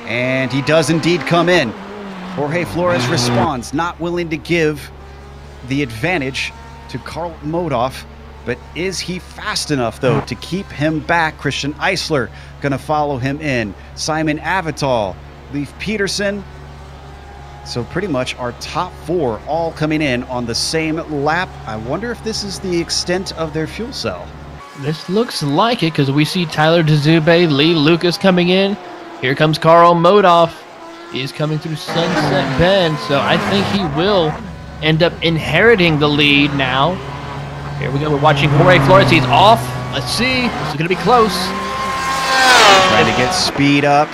And he does indeed come in. Jorge Flores responds, not willing to give the advantage to Karl Modov. But is he fast enough, though, to keep him back? Christian Eisler going to follow him in. Simon Avital, Leif Peterson. So pretty much our top 4 all coming in on the same lap. I wonder if this is the extent of their fuel cell. This looks like it, because we see Tyler DeZube, Lee Lucas coming in. Here comes Karl Modov. He's coming through Sunset Bend, so I think he will end up inheriting the lead now. Here we go, we're watching Jorge Flores. He's off. Let's see. This is going to be close. Trying to get speed up.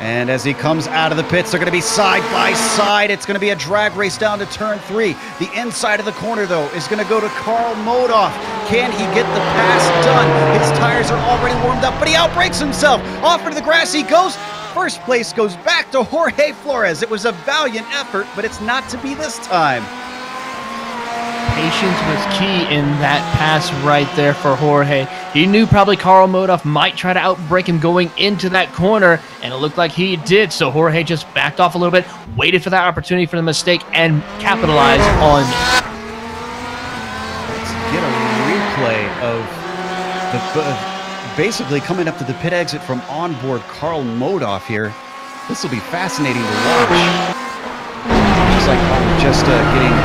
And as he comes out of the pits, they're going to be side by side. It's going to be a drag race down to turn 3. The inside of the corner, though, is going to go to Karl Modov. Can he get the pass done? His tires are already warmed up, but he outbrakes himself. Off into the grass he goes. First place goes back to Jorge Flores. It was a valiant effort, but it's not to be this time. Patience was key in that pass right there for Jorge. He knew probably Karl Modov might try to outbrake him going into that corner, and it looked like he did. So Jorge just backed off a little bit, waited for that opportunity for the mistake, and capitalized on it. Let's get a replay of the basically coming up to the pit exit from onboard Karl Modov here. This will be fascinating to watch. Just like just getting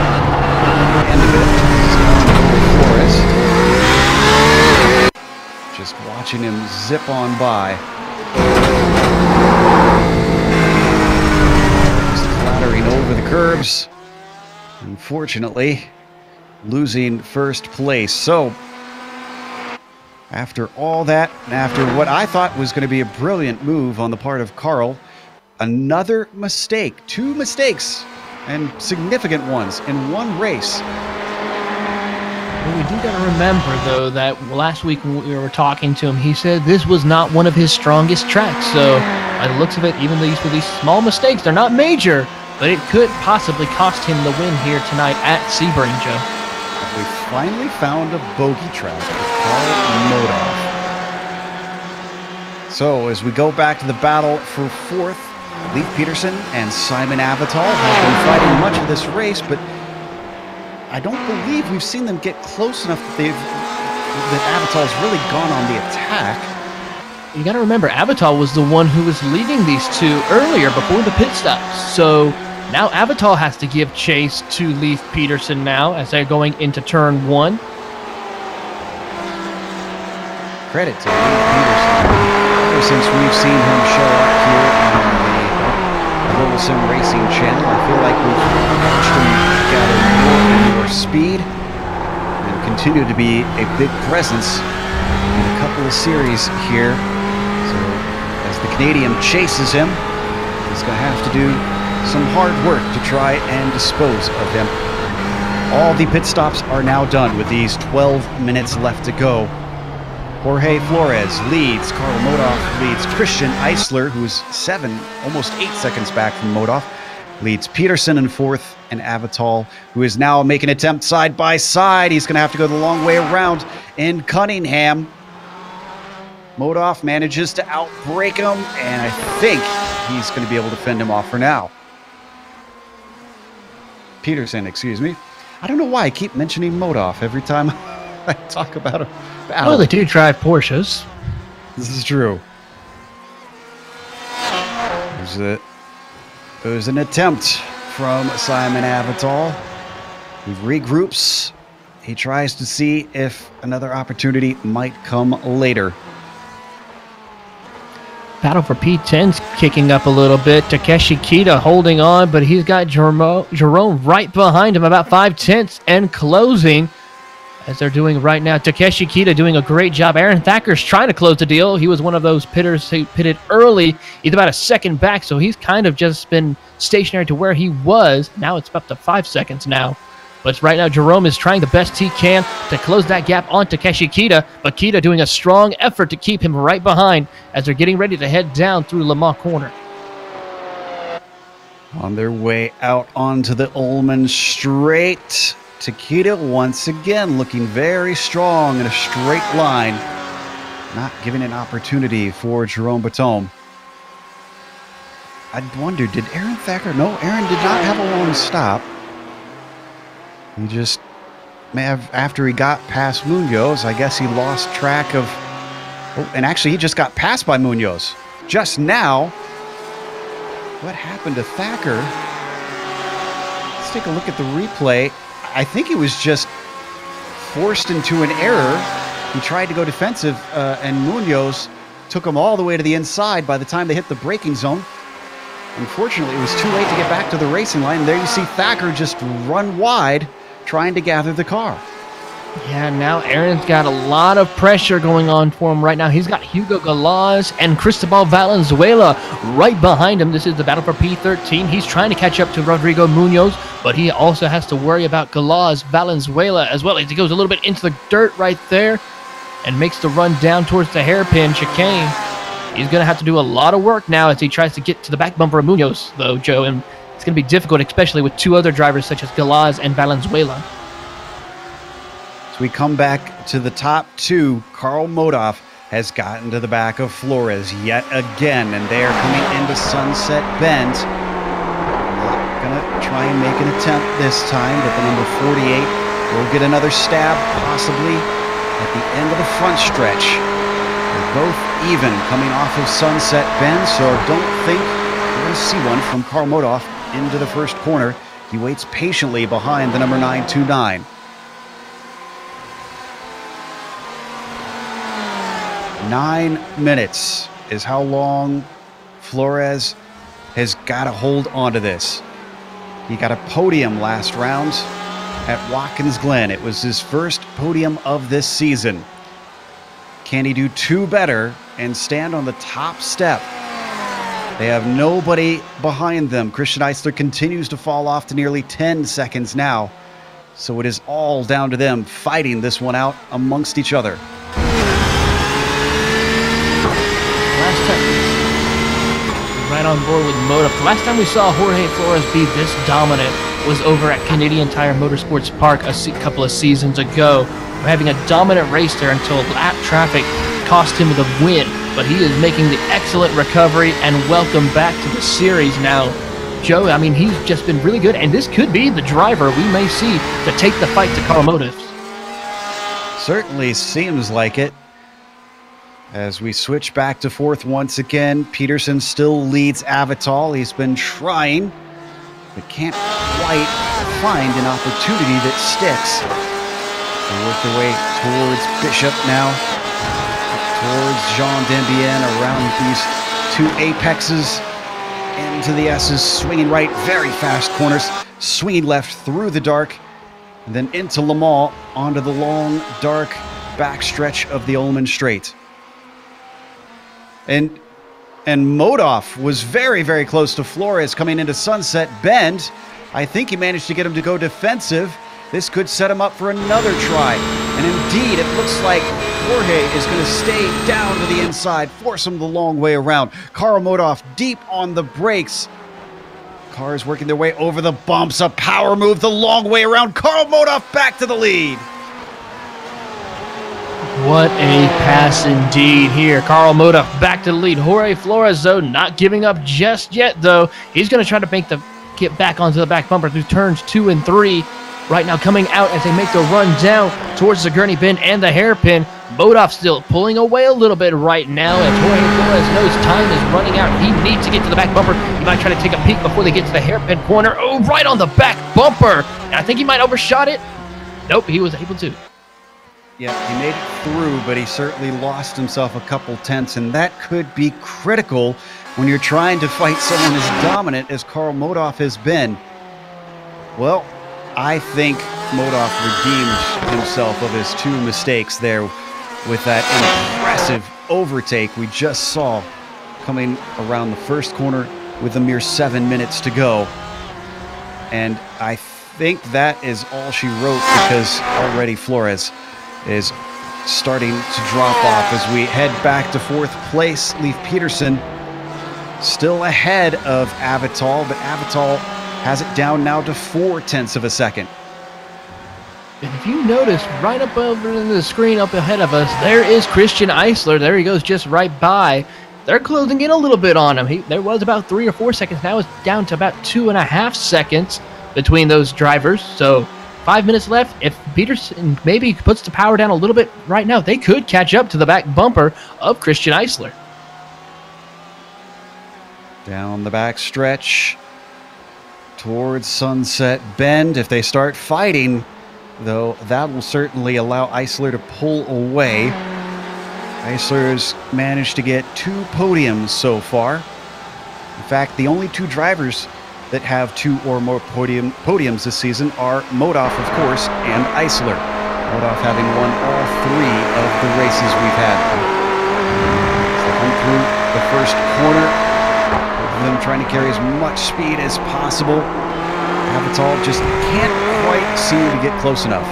the end of it. Flores. Just watching him zip on by. Just clattering over the curbs. Unfortunately, losing first place. So, after all that, and after what I thought was going to be a brilliant move on the part of Karl, another mistake, 2 mistakes, and significant ones in one race. Well, we do got to remember, though, that last week when we were talking to him, he said this was not one of his strongest tracks. So, by the looks of it, even with these small mistakes, they're not major, but it could possibly cost him the win here tonight at Sebring, Joe. We finally found a bogey track with Carl Modoff. So, as we go back to the battle for fourth, Leif Peterson and Simon Avital have been fighting much of this race, but I don't believe we've seen them get close enough that Avital's really gone on the attack. You got to remember, Avital was the one who was leading these two earlier before the pit stops. So now Avital has to give chase to Leif Peterson now as they're going into turn 1. Credit to Leif Peterson. Ever since we've seen him show up here on the Global Sim Racing channel, I feel like we've watched him gather more and more speed and continue to be a big presence in a couple of series here. So as the Canadian chases him, he's going to have to do some hard work to try and dispose of him. All the pit stops are now done with these 12 minutes left to go. Jorge Flores leads, Carl Modoff leads, Christian Eisler, who's almost 8 seconds back from Modoff, leads Peterson in fourth, and Avital, who is now making an attempt side by side. He's going to have to go the long way around in Cunningham. Modoff manages to outbrake him, and I think he's going to be able to fend him off for now. Peterson, excuse me. I don't know why I keep mentioning Modoff every time I talk about a battle. Well, they do drive Porsches. This is true. There's an attempt from Simon Avital. He regroups. He tries to see if another opportunity might come later. Battle for P10's kicking up a little bit. Takeshi Kita holding on, but he's got Jerome right behind him, about 5/10 and closing, as they're doing right now. Takeshi Kita doing a great job. Aaron Thacker's trying to close the deal. He was one of those pitters who pitted early. He's about a second back, so he's kind of just been stationary to where he was. Now it's up to 5 seconds now. But right now, Jerome is trying the best he can to close that gap on Takeshi Kita, but Kita doing a strong effort to keep him right behind as they're getting ready to head down through Le Mans Corner. On their way out onto the Ullman Straight, Takita once again looking very strong in a straight line, not giving an opportunity for Jerome Baton. I wonder, did Aaron Thacker? No, Aaron did not have a long stop. He just may have, after he got past Munoz, I guess he lost track of. Oh, and actually, he just got passed by Munoz just now. What happened to Thacker? Let's take a look at the replay. I think he was just forced into an error. He tried to go defensive, and Munoz took him all the way to the inside by the time they hit the braking zone. Unfortunately, it was too late to get back to the racing line. And there you see Thacker just run wide, trying to gather the car. Yeah, now Aaron's got a lot of pressure going on for him right now. He's got Hugo Galaz and Cristobal Valenzuela right behind him. This is the battle for P13. He's trying to catch up to Rodrigo Munoz, but he also has to worry about Galaz Valenzuela as well. He goes a little bit into the dirt right there and makes the run down towards the hairpin chicane. He's going to have to do a lot of work now as he tries to get to the back bumper of Munoz, though, Joe, and it's going to be difficult, especially with two other drivers such as Galaz and Valenzuela. So we come back to the top two. Carl Modoff has gotten to the back of Flores yet again, and they are coming into Sunset Bend. Not going to try and make an attempt this time, but the number 48 will get another stab, possibly at the end of the front stretch. They're both even coming off of Sunset Bend, so don't think you're going to see one from Carl Modoff into the first corner. He waits patiently behind the number 929. 9 minutes is how long Flores has got to hold on to this. He got a podium last round at Watkins Glen. It was his first podium of this season. Can he do two better and stand on the top step? They have nobody behind them. Christian Eisler continues to fall off to nearly 10 seconds now. So it is all down to them fighting this one out amongst each other. Last time, right on board with Moda. The last time we saw Jorge Flores be this dominant was over at Canadian Tire Motorsports Park a couple of seasons ago. We're having a dominant race there until lap traffic cost him the win, but he is making the excellent recovery and welcome back to the series now. Joe, I mean, he's just been really good, and this could be the driver we may see to take the fight to Carl Motives. Certainly seems like it. As we switch back to fourth once again, Peterson still leads Avital. He's been trying, but can't quite find an opportunity that sticks. They work their way towards Bishop now, towards Jean Dembien, around these two apexes, into the S's, swinging right, very fast corners, swinging left through the dark, and then into Le Mans, onto the long, dark backstretch of the Ullman Straight. And Modoff was very, very close to Flores coming into Sunset Bend. I think he managed to get him to go defensive. This could set him up for another try. And indeed, it looks like Jorge is going to stay down to the inside, force him the long way around. Karl Modoff deep on the brakes. Cars working their way over the bumps. A power move the long way around. Karl Modoff back to the lead. What a pass indeed here. Karl Modoff back to the lead. Jorge Flores, though, not giving up just yet, though. He's going to try to get back onto the back bumper through turns 2 and 3. Right now coming out as they make the run down towards the gurney bend and the hairpin. Modoff still pulling away a little bit right now as Jorge Flores knows time is running out. He needs to get to the back bumper. He might try to take a peek before they get to the hairpin corner. Oh, right on the back bumper. And I think he might overshot it. Nope, he was able to. Yeah, he made it through, but he certainly lost himself a couple tenths, and that could be critical when you're trying to fight someone as dominant as Karl Modoff has been. Well, I think Modoff redeemed himself of his 2 mistakes there with that impressive overtake we just saw coming around the first corner with a mere 7 minutes to go. And I think that is all she wrote, because already Flores is starting to drop off as we head back to fourth place. Leif Peterson still ahead of Avital, but Avital has it down now to 0.4 of a second. And if you notice, right up over in the screen up ahead of us, there is Christian Eisler. There he goes, just right by. They're closing in a little bit on him. There was about 3 or 4 seconds. Now it's down to about 2.5 seconds between those drivers. So 5 minutes left. If Peterson maybe puts the power down a little bit right now, they could catch up to the back bumper of Christian Eisler. Down the back stretch towards Sunset Bend. If they start fighting, though, that will certainly allow Eisler to pull away. Eisler's managed to get 2 podiums so far. In fact, the only 2 drivers that have 2 or more podiums this season are Modoff, of course, and Eisler. Modoff having won all 3 of the races we've had. As they come through the first corner, both of them trying to carry as much speed as possible. Avital just can't quite seem to get close enough.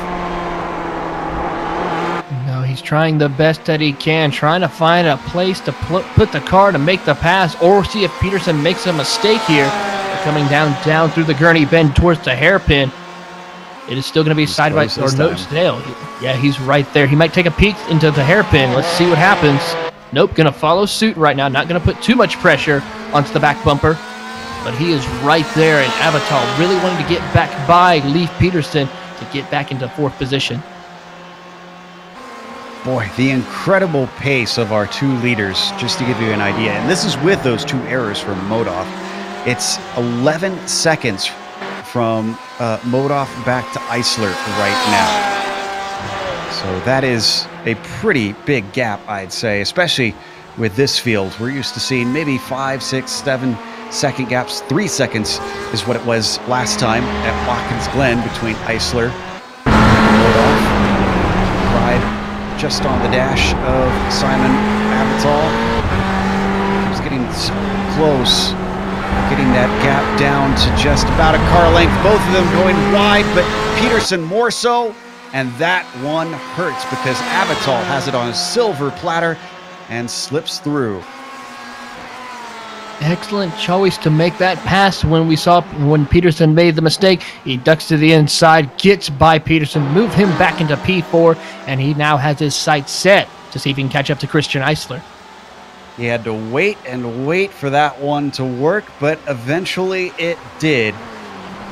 No, he's trying the best that he can, trying to find a place to put the car to make the pass, or see if Peterson makes a mistake here. They're coming down through the gurney bend towards the hairpin. It is still going to be side by or no tail. Yeah, he's right there. He might take a peek into the hairpin. Let's see what happens. Nope, going to follow suit right now. Not going to put too much pressure onto the back bumper. But he is right there, and Avital really wanting to get back by Leif Peterson to get back into 4th position. Boy, the incredible pace of our 2 leaders, just to give you an idea, and this is with those 2 errors from Modoff. It's 11 seconds from Modoff back to Eisler right now. So that is a pretty big gap, I'd say, especially with this field. We're used to seeing maybe 5, 6, 7 second gaps. 3 seconds is what it was last time at Watkins Glen between Eisler and Modoff. Ride just on the dash of Simon Avital. He's getting so close, getting that gap down to just about a car length. Both of them going wide, but Peterson more so, and that one hurts because Avital has it on a silver platter and slips through. Excellent choice to make that pass when Peterson made the mistake. He ducks to the inside, gets by Peterson, move him back into P4, and he now has his sights set to see if he can catch up to Christian Eisler. He had to wait and wait for that one to work, but eventually it did.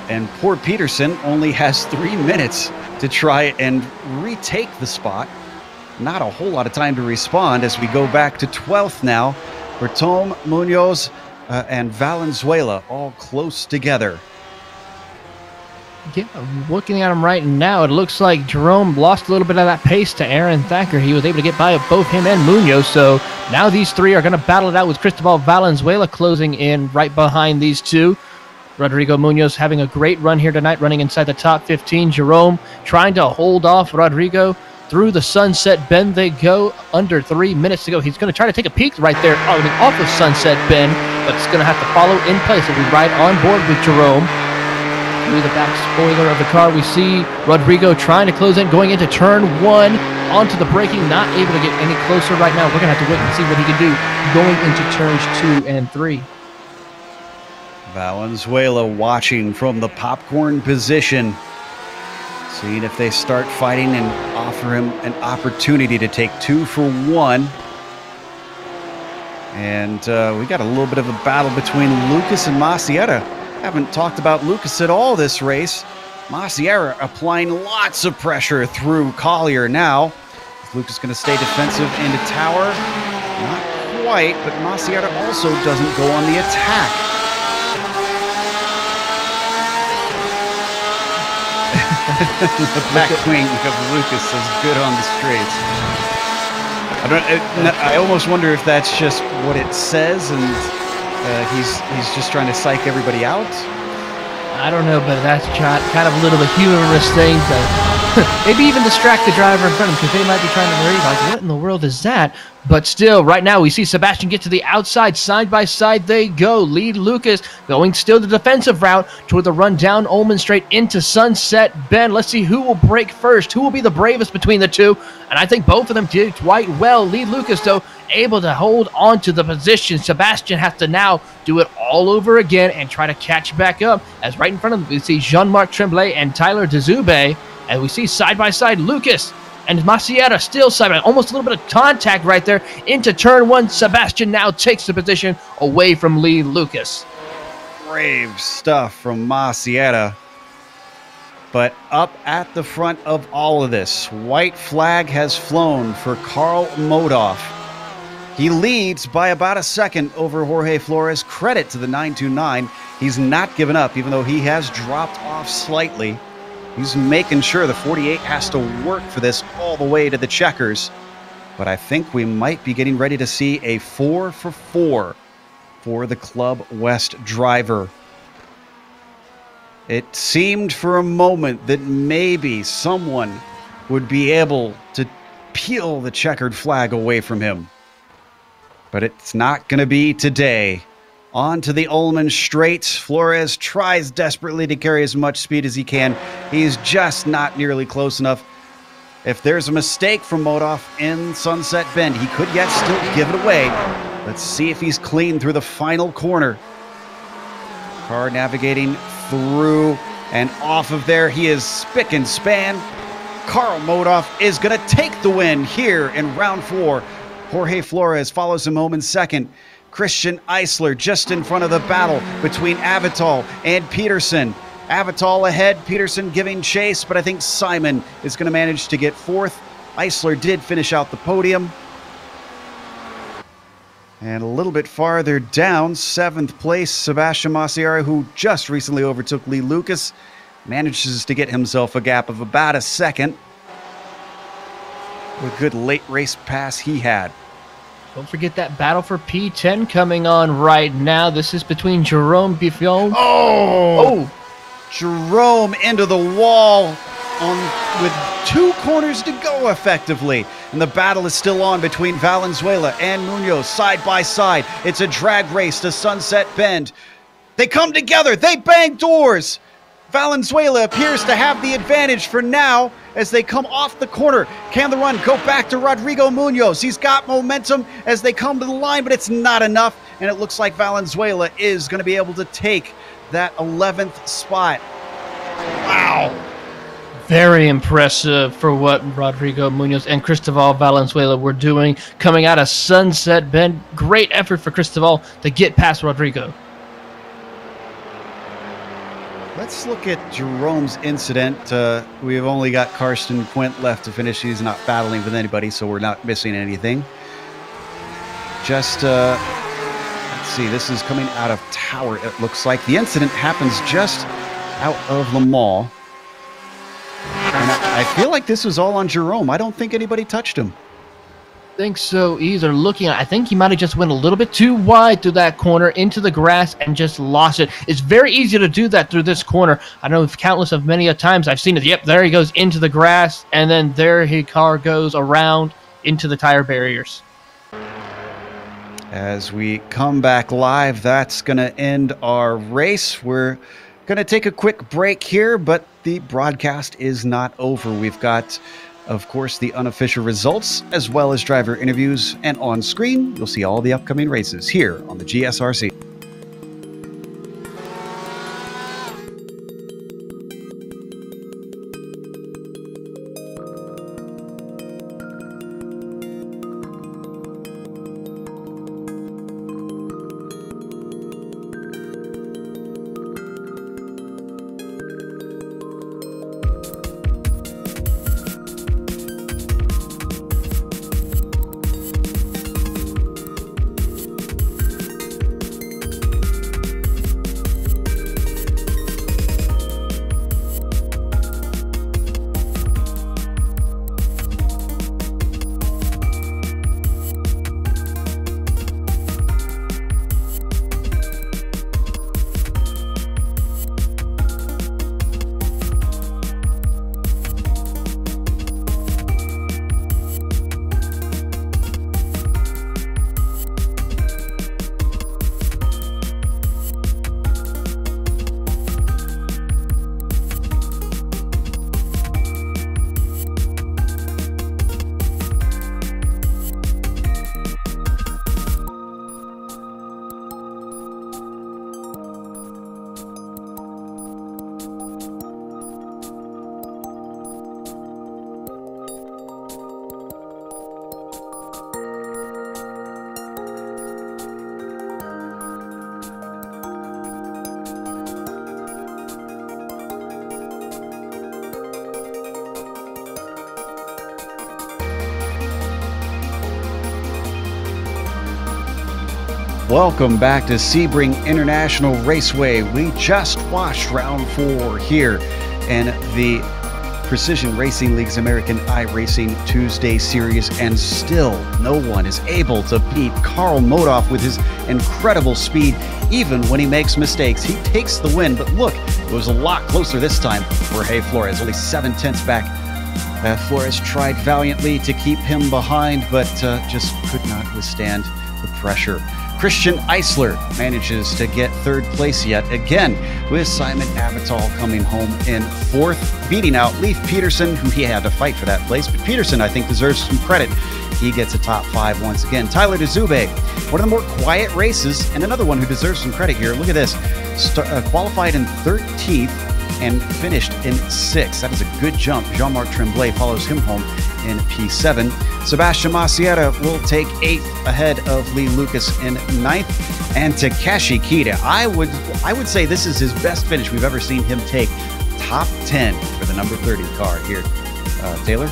And poor Peterson only has 3 minutes to try and retake the spot. Not a whole lot of time to respond as we go back to 12th now. Bertom, Munoz, and Valenzuela all close together. Yeah, looking at him right now, it looks like Jerome lost a little bit of that pace to Aaron Thacker. He was able to get by both him and Munoz, so now these three are going to battle it out with Cristobal Valenzuela closing in right behind these two. Rodrigo Munoz having a great run here tonight, running inside the top 15. Jerome trying to hold off Rodrigo. Through the Sunset Bend they go, under 3 minutes to go. He's going to try to take a peek right there off of Sunset Bend, but it's going to have to follow in place as we ride on board with Jerome. Through the back spoiler of the car, we see Rodrigo trying to close in, going into turn 1, onto the braking, not able to get any closer right now. We're going to have to wait and see what he can do going into turns 2 and 3. Valenzuela watching from the popcorn position, seeing if they start fighting and offer him an opportunity to take 2 for 1. And we got a little bit of a battle between Lucas and Maciera. Haven't talked about Lucas at all this race. Maciera applying lots of pressure through Collier now. Is Lucas going to stay defensive into Tower? Not quite, but Maciera also doesn't go on the attack. The back wing of Lucas is good on the straights. I almost wonder if that's just what it says, and he's just trying to psych everybody out. I don't know, but that's kind of a little bit humorous thing to maybe even distract the driver in front of him, because they might be trying to worry like, what in the world is that? But still, right now we see Sebastian get to the outside. Side by side they go. Lead Lucas going still the defensive route toward the run down Ullman Straight into Sunset Bend. Let's see who will break first. Who will be the bravest between the two? And I think both of them did quite well. Lead Lucas, though, able to hold on to the position. Sebastian has to now do it all over again and try to catch back up, as right in front of him we see Jean-Marc Tremblay and Tyler Dezube, and we see side by side Lucas and Maciera still side by side. Almost a little bit of contact right there into turn 1. Sebastian now takes the position away from Lead Lucas. Brave stuff from Maciera. But up at the front of all of this, white flag has flown for Carl Modoff. He leads by about a second over Jorge Flores. Credit to the 929. He's not given up, even though he has dropped off slightly. He's making sure the 48 has to work for this all the way to the checkers. But I think we might be getting ready to see a 4 for 4 for the Club West driver. It seemed for a moment that maybe someone would be able to peel the checkered flag away from him. But it's not going to be today. On to the Ullman Straights. Flores tries desperately to carry as much speed as he can. He's just not nearly close enough. If there's a mistake from Modoff in Sunset Bend, he could yet still give it away. Let's see if he's clean through the final corner. Car navigating through and off of there. He is spick and span. Carl Modoff is going to take the win here in round 4. Jorge Flores follows him home in second. Christian Eisler just in front of the battle between Avital and Peterson. Avital ahead, Peterson giving chase, but I think Simon is going to manage to get 4th. Eisler did finish out the podium. And a little bit farther down, 7th place, Sebastian Maciera, who just recently overtook Lee Lucas, manages to get himself a gap of about a second. What a good late race pass he had. Don't forget that battle for P10 coming on right now. This is between Jerome Biffon. Oh! Jerome into the wall with 2 corners to go effectively. And the battle is still on between Valenzuela and Munoz side by side. It's a drag race to Sunset Bend. They come together. They bang doors. Valenzuela appears to have the advantage for now as they come off the corner. Can the run go back to Rodrigo Munoz? He's got momentum as they come to the line, but it's not enough. And it looks like Valenzuela is going to be able to take that 11th spot. Wow. Very impressive for what Rodrigo Munoz and Cristobal Valenzuela were doing coming out of Sunset Bend. Great effort for Cristobal to get past Rodrigo. Let's look at Jerome's incident. We've only got Karsten Quint left to finish. He's not battling with anybody, so we're not missing anything. Just, let's see, this is coming out of Tower, it looks like. The incident happens just out of Le Mans. And I feel like this was all on Jerome. I don't think anybody touched him. I think so either. Looking at, I think he might have just went a little bit too wide through that corner into the grass and just lost it. It's very easy to do that through this corner. I know countless of many a times I've seen it. Yep, there he goes into the grass, and then there his car goes around into the tire barriers. As we come back live, that's going to end our race. We're going to take a quick break here, but the broadcast is not over. We've got, of course, the unofficial results as well as driver interviews, and on screen you'll see all the upcoming races here on the GSRC. Welcome back to Sebring International Raceway. We just watched round 4 here in the Precision Racing League's American iRacing Tuesday Series, and still no one is able to beat Carl Modoff with his incredible speed. Even when he makes mistakes, he takes the win. But look, it was a lot closer this time for Jorge Flores, only 7/10 back. Flores tried valiantly to keep him behind, but just could not withstand the pressure. Christian Eisler manages to get 3rd place yet again, with Simon Avital coming home in 4th, beating out Leif Peterson, who he had to fight for that place. But Peterson, I think, deserves some credit. He gets a top 5 once again. Tyler DeZube, one of the more quiet races, and another one who deserves some credit here. Look at this. Qualified in 13th and finished in 6th. That is a good jump. Jean-Marc Tremblay follows him home in P7. Sebastian Maciera will take 8th ahead of Lee Lucas in 9th. And Takashi Kita, I would say this is his best finish we've ever seen him take. Top 10 for the number 30 car here. Taylor?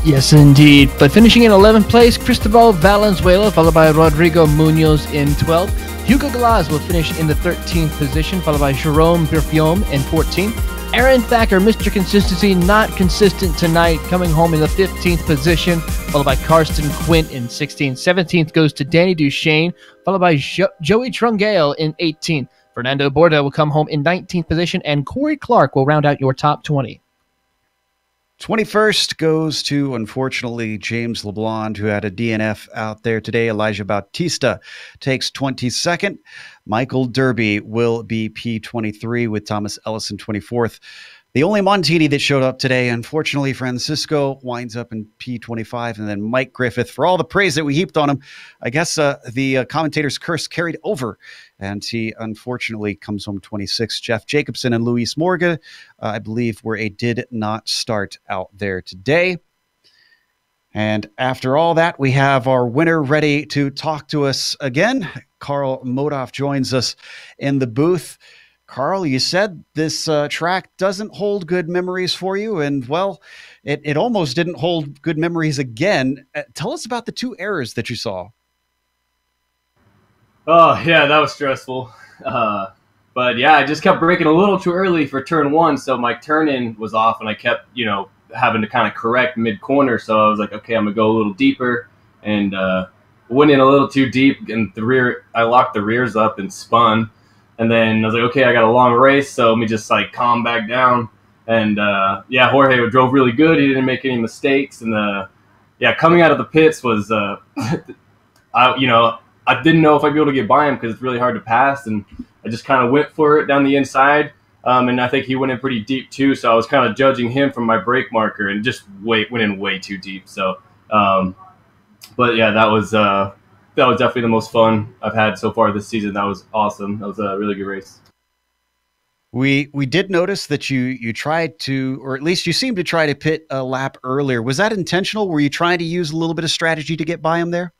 Yes, indeed. But finishing in 11th place, Cristobal Valenzuela, followed by Rodrigo Munoz in 12th. Hugo Galaz will finish in the 13th position, followed by Jerome Berfiaume in 14th. Aaron Thacker, Mr. Consistency, not consistent tonight, coming home in the 15th position, followed by Karsten Quint in 16th. 17th goes to Danny Duchesne, followed by Joey Trungale in 18th. Fernando Borda will come home in 19th position, and Corey Clark will round out your top 20. 21st goes to, unfortunately, James LeBlond, who had a DNF out there today. Elijah Bautista takes 22nd. Michael Derby will be P23 with Thomas Ellison 24th. The only Montini that showed up today, unfortunately, Francisco winds up in P25, and then Mike Griffith, for all the praise that we heaped on him, I guess the commentator's curse carried over, and he unfortunately comes home 26th. Jeff Jacobson and Luis Morga, I believe, were a did not start out there today. And after all that, we have our winner ready to talk to us again. Carl Modoff joins us in the booth. Carl, you said this track doesn't hold good memories for you, and, well, it almost didn't hold good memories again. Tell us about the two errors that you saw. Oh, yeah, that was stressful. But, yeah, I just kept braking a little too early for turn one, so my turn-in was off, and I kept, having to kind of correct mid-corner, so I was like, okay, I'm going to go a little deeper, and went in a little too deep, and I locked the rears up and spun. And then I was like, okay, I got a long race, so let me just calm back down. And Jorge drove really good. He didn't make any mistakes. And coming out of the pits was, I didn't know if I'd be able to get by him because it's really hard to pass. And I just kind of went for it down the inside. And I think he went in pretty deep too. So I was kind of judging him from my brake marker and just went in way too deep. So, but yeah, that was definitely the most fun I've had so far this season. That was awesome. That was a really good race. We did notice that you tried to, or at least you seemed to try to pit a lap earlier. Was that intentional? Were you trying to use a little bit of strategy to get by him there?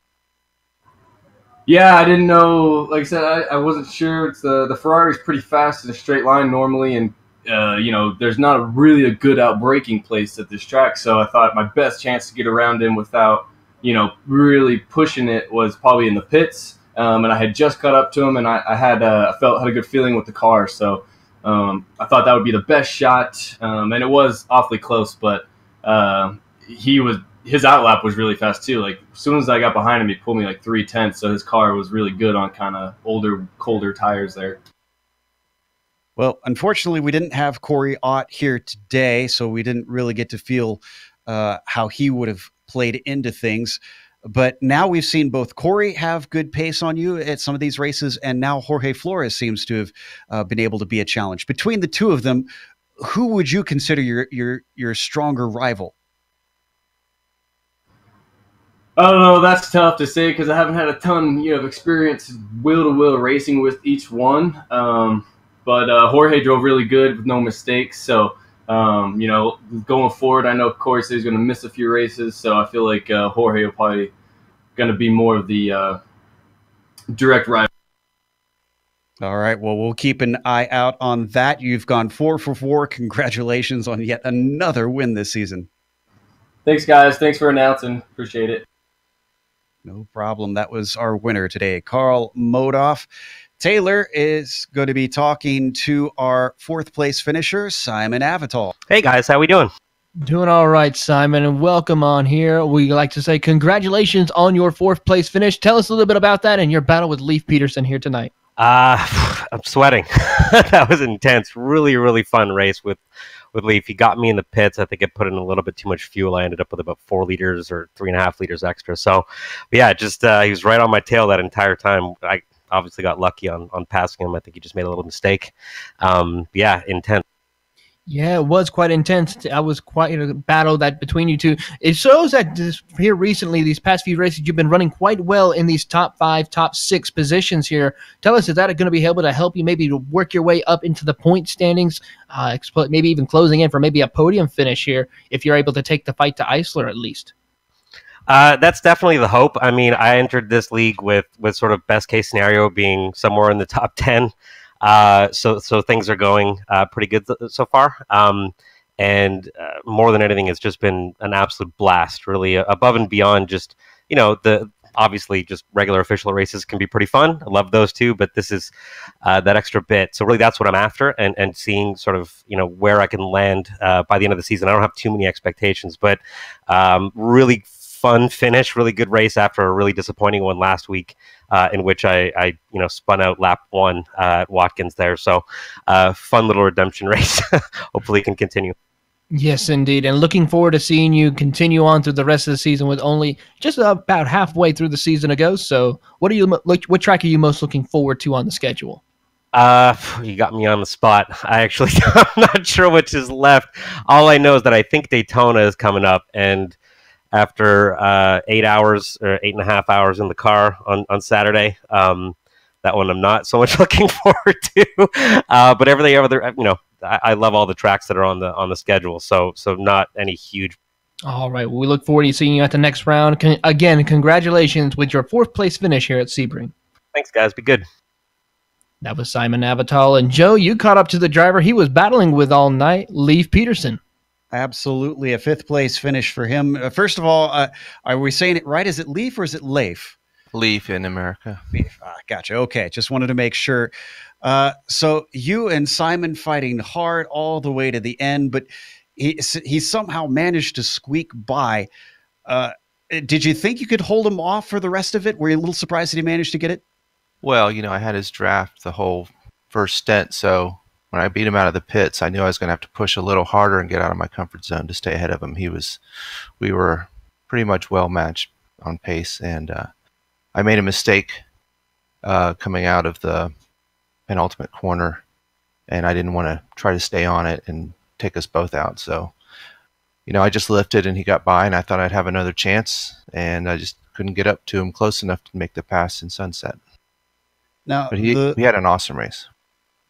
Yeah, I didn't know. Like I said, I wasn't sure. It's the Ferrari's pretty fast in a straight line normally, and there's not really a good out-braking place at this track. So I thought my best chance to get around him without really pushing it was probably in the pits. And I had just caught up to him, and I had a good feeling with the car. So I thought that would be the best shot. And it was awfully close, but his outlap was really fast too. Like, as soon as I got behind him, he pulled me 3/10. So his car was really good on kind of older, colder tires there. Well, unfortunately, we didn't have Corey Ott here today, so we didn't really get to feel how he would have played into things. But now we've seen both Corey have good pace on you at some of these races, and now Jorge Flores seems to have been able to be a challenge. Between the two of them, who would you consider your stronger rival? I don't know. That's tough to say because I haven't had a ton of experience wheel-to-wheel racing with each one. But Jorge drove really good with no mistakes. So, going forward, I know Corey said he's going to miss a few races. So I feel like Jorge will probably going to be more of the direct rival. All right. Well, we'll keep an eye out on that. You've gone 4 for 4. Congratulations on yet another win this season. Thanks, guys. Thanks for announcing. Appreciate it. No problem. That was our winner today, Carl Modoff. Taylor is going to be talking to our 4th place finisher, Simon Avital. Hey guys, how we doing? Doing all right, Simon, and welcome on here. We like to say congratulations on your 4th place finish. Tell us a little bit about that and your battle with Leif Peterson here tonight. I'm sweating. That was intense. Really, really fun race with Leif. He got me in the pits. I think I put in a little bit too much fuel. I ended up with about 4 liters or 3.5 liters extra. So, yeah, just he was right on my tail that entire time. I obviously got lucky on passing him. I think he just made a little mistake. Yeah, intense. Yeah, it was quite intense. I was quite a battle that between you two. It shows that here recently, these past few races, you've been running quite well in these top 5, top 6 positions here. Tell us, is that going to be able to help you maybe to work your way up into the point standings, maybe even closing in for maybe a podium finish here if you're able to take the fight to Eisler at least? That's definitely the hope. I mean, I entered this league with sort of best case scenario being somewhere in the top 10. So things are going pretty good so far. And more than anything, it's just been an absolute blast, really above and beyond just, obviously just regular official races can be pretty fun. I love those too, but this is that extra bit. So really that's what I'm after and seeing sort of, where I can land by the end of the season. I don't have too many expectations, but really fun finish, really good race after a really disappointing one last week, in which I spun out lap 1 at Watkins there. So fun little redemption race. Hopefully it can continue. Yes, indeed. And looking forward to seeing you continue on through the rest of the season with only just about halfway through the season to go. So what track are you most looking forward to on the schedule? You got me on the spot. I actually, I'm not sure which is left. All I know is that I think Daytona is coming up, and after 8 hours or 8.5 hours in the car on Saturday, that one I'm not so much looking forward to. But everything other, I love all the tracks that are on the schedule. So not any huge. All right. Well, we look forward to seeing you at the next round. Again, congratulations with your 4th place finish here at Sebring. Thanks, guys. Be good. That was Simon Navatal. And Joe, you caught up to the driver he was battling with all night, Leif Peterson. Absolutely. A 5th place finish for him. First of all, are we saying it right? Is it Leif or is it Leif? Leif in America. Leif. Gotcha. Okay. Just wanted to make sure. So you and Simon fighting hard all the way to the end, but he somehow managed to squeak by. Did you think you could hold him off for the rest of it? Were you a little surprised that he managed to get it? Well, I had his draft the whole first stint, so when I beat him out of the pits, I knew I was going to have to push a little harder and get out of my comfort zone to stay ahead of him. We were pretty much well matched on pace, and I made a mistake coming out of the penultimate corner, and I didn't want to try to stay on it and take us both out. So, I just lifted and he got by, and I thought I'd have another chance, and I just couldn't get up to him close enough to make the pass in Sunset. Now, but he had an awesome race.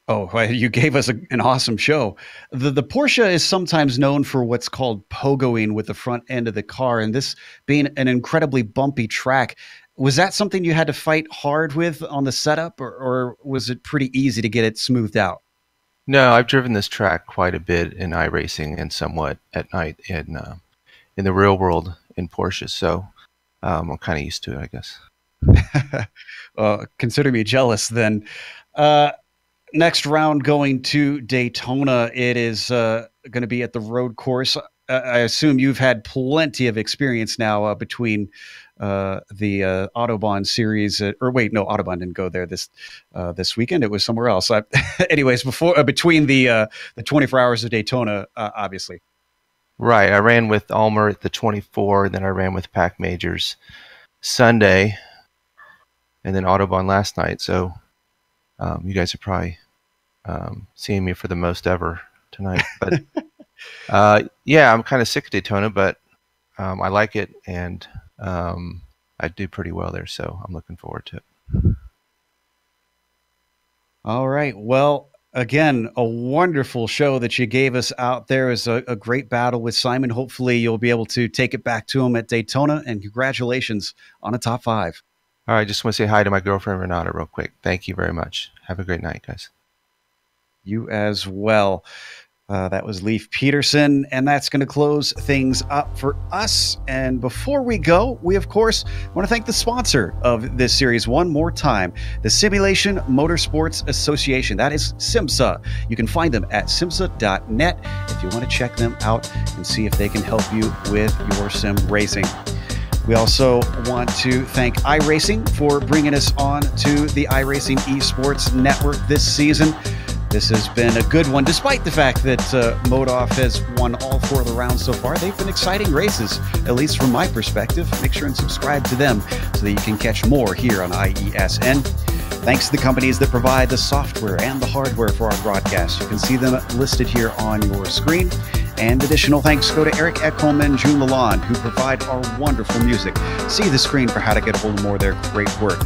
Oh, you gave us an awesome show. The Porsche is sometimes known for what's called pogoing with the front end of the car, and this being an incredibly bumpy track, was that something you had to fight hard with on the setup, or was it pretty easy to get it smoothed out? No, I've driven this track quite a bit in iRacing and somewhat at night in the real world in Porsches, so I'm kind of used to it, I guess. Consider me jealous then. Next round going to Daytona. It is going to be at the road course. I assume you've had plenty of experience now between the Autobahn series. Or wait, no, Autobahn didn't go there this weekend. It was somewhere else. Anyways, between the 24 hours of Daytona, obviously. Right. I ran with Ulmer at the 24, then I ran with Pack Majors Sunday, and then Autobahn last night. So you guys are probably seeing me for the most ever tonight. But yeah, I'm kind of sick of Daytona, but I like it, and I do pretty well there, so I'm looking forward to it. All right. Well, again, a wonderful show that you gave us out there. Is a great battle with Simon. Hopefully you'll be able to take it back to him at Daytona, and congratulations on a top 5. All right, just want to say hi to my girlfriend, Renata, real quick. Thank you very much. Have a great night, guys. You as well. That was Leif Peterson, and that's going to close things up for us. And before we go, we, of course, want to thank the sponsor of this series one more time, the Simulation Motorsports Association. That is SIMSA. You can find them at simsa.net if you want to check them out and see if they can help you with your sim racing. We also want to thank iRacing for bringing us on to the iRacing Esports Network this season. This has been a good one, despite the fact that Modoff has won all 4 of the rounds so far. They've been exciting races, at least from my perspective. Make sure and subscribe to them so that you can catch more here on IESN. Thanks to the companies that provide the software and the hardware for our broadcast. You can see them listed here on your screen. And additional thanks go to Eric Ekholm and June Lalonde, who provide our wonderful music. See the screen for how to get a hold of more of their great work.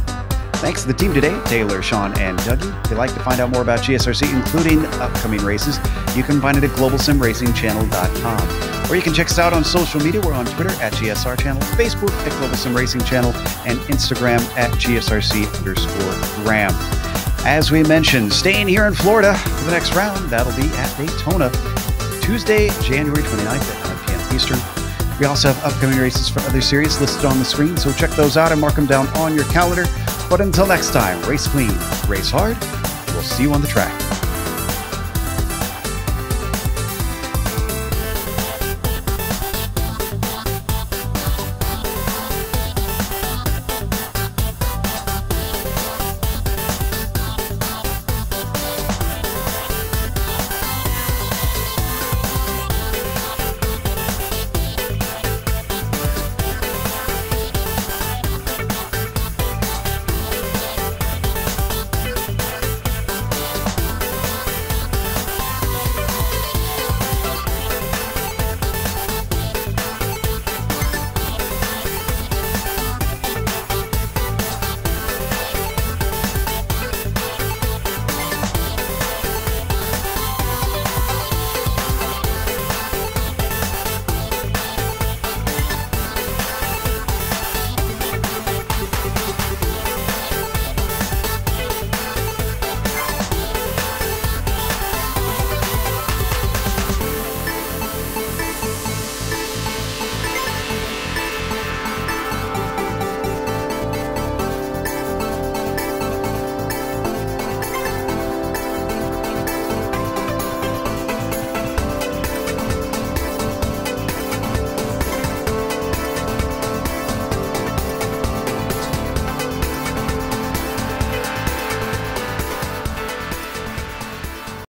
Thanks to the team today, Taylor, Sean, and Dougie. If you'd like to find out more about GSRC, including upcoming races, you can find it at globalsimracingchannel.com. Or you can check us out on social media. We're on Twitter at GSR Channel, Facebook at Global Sim Racing Channel, and Instagram at GSRC_Gram. As we mentioned, staying here in Florida for the next round, that'll be at Daytona, Tuesday, January 29th at 9 p.m. Eastern. We also have upcoming races for other series listed on the screen, so check those out and mark them down on your calendar. But until next time, race clean, race hard. We'll see you on the track.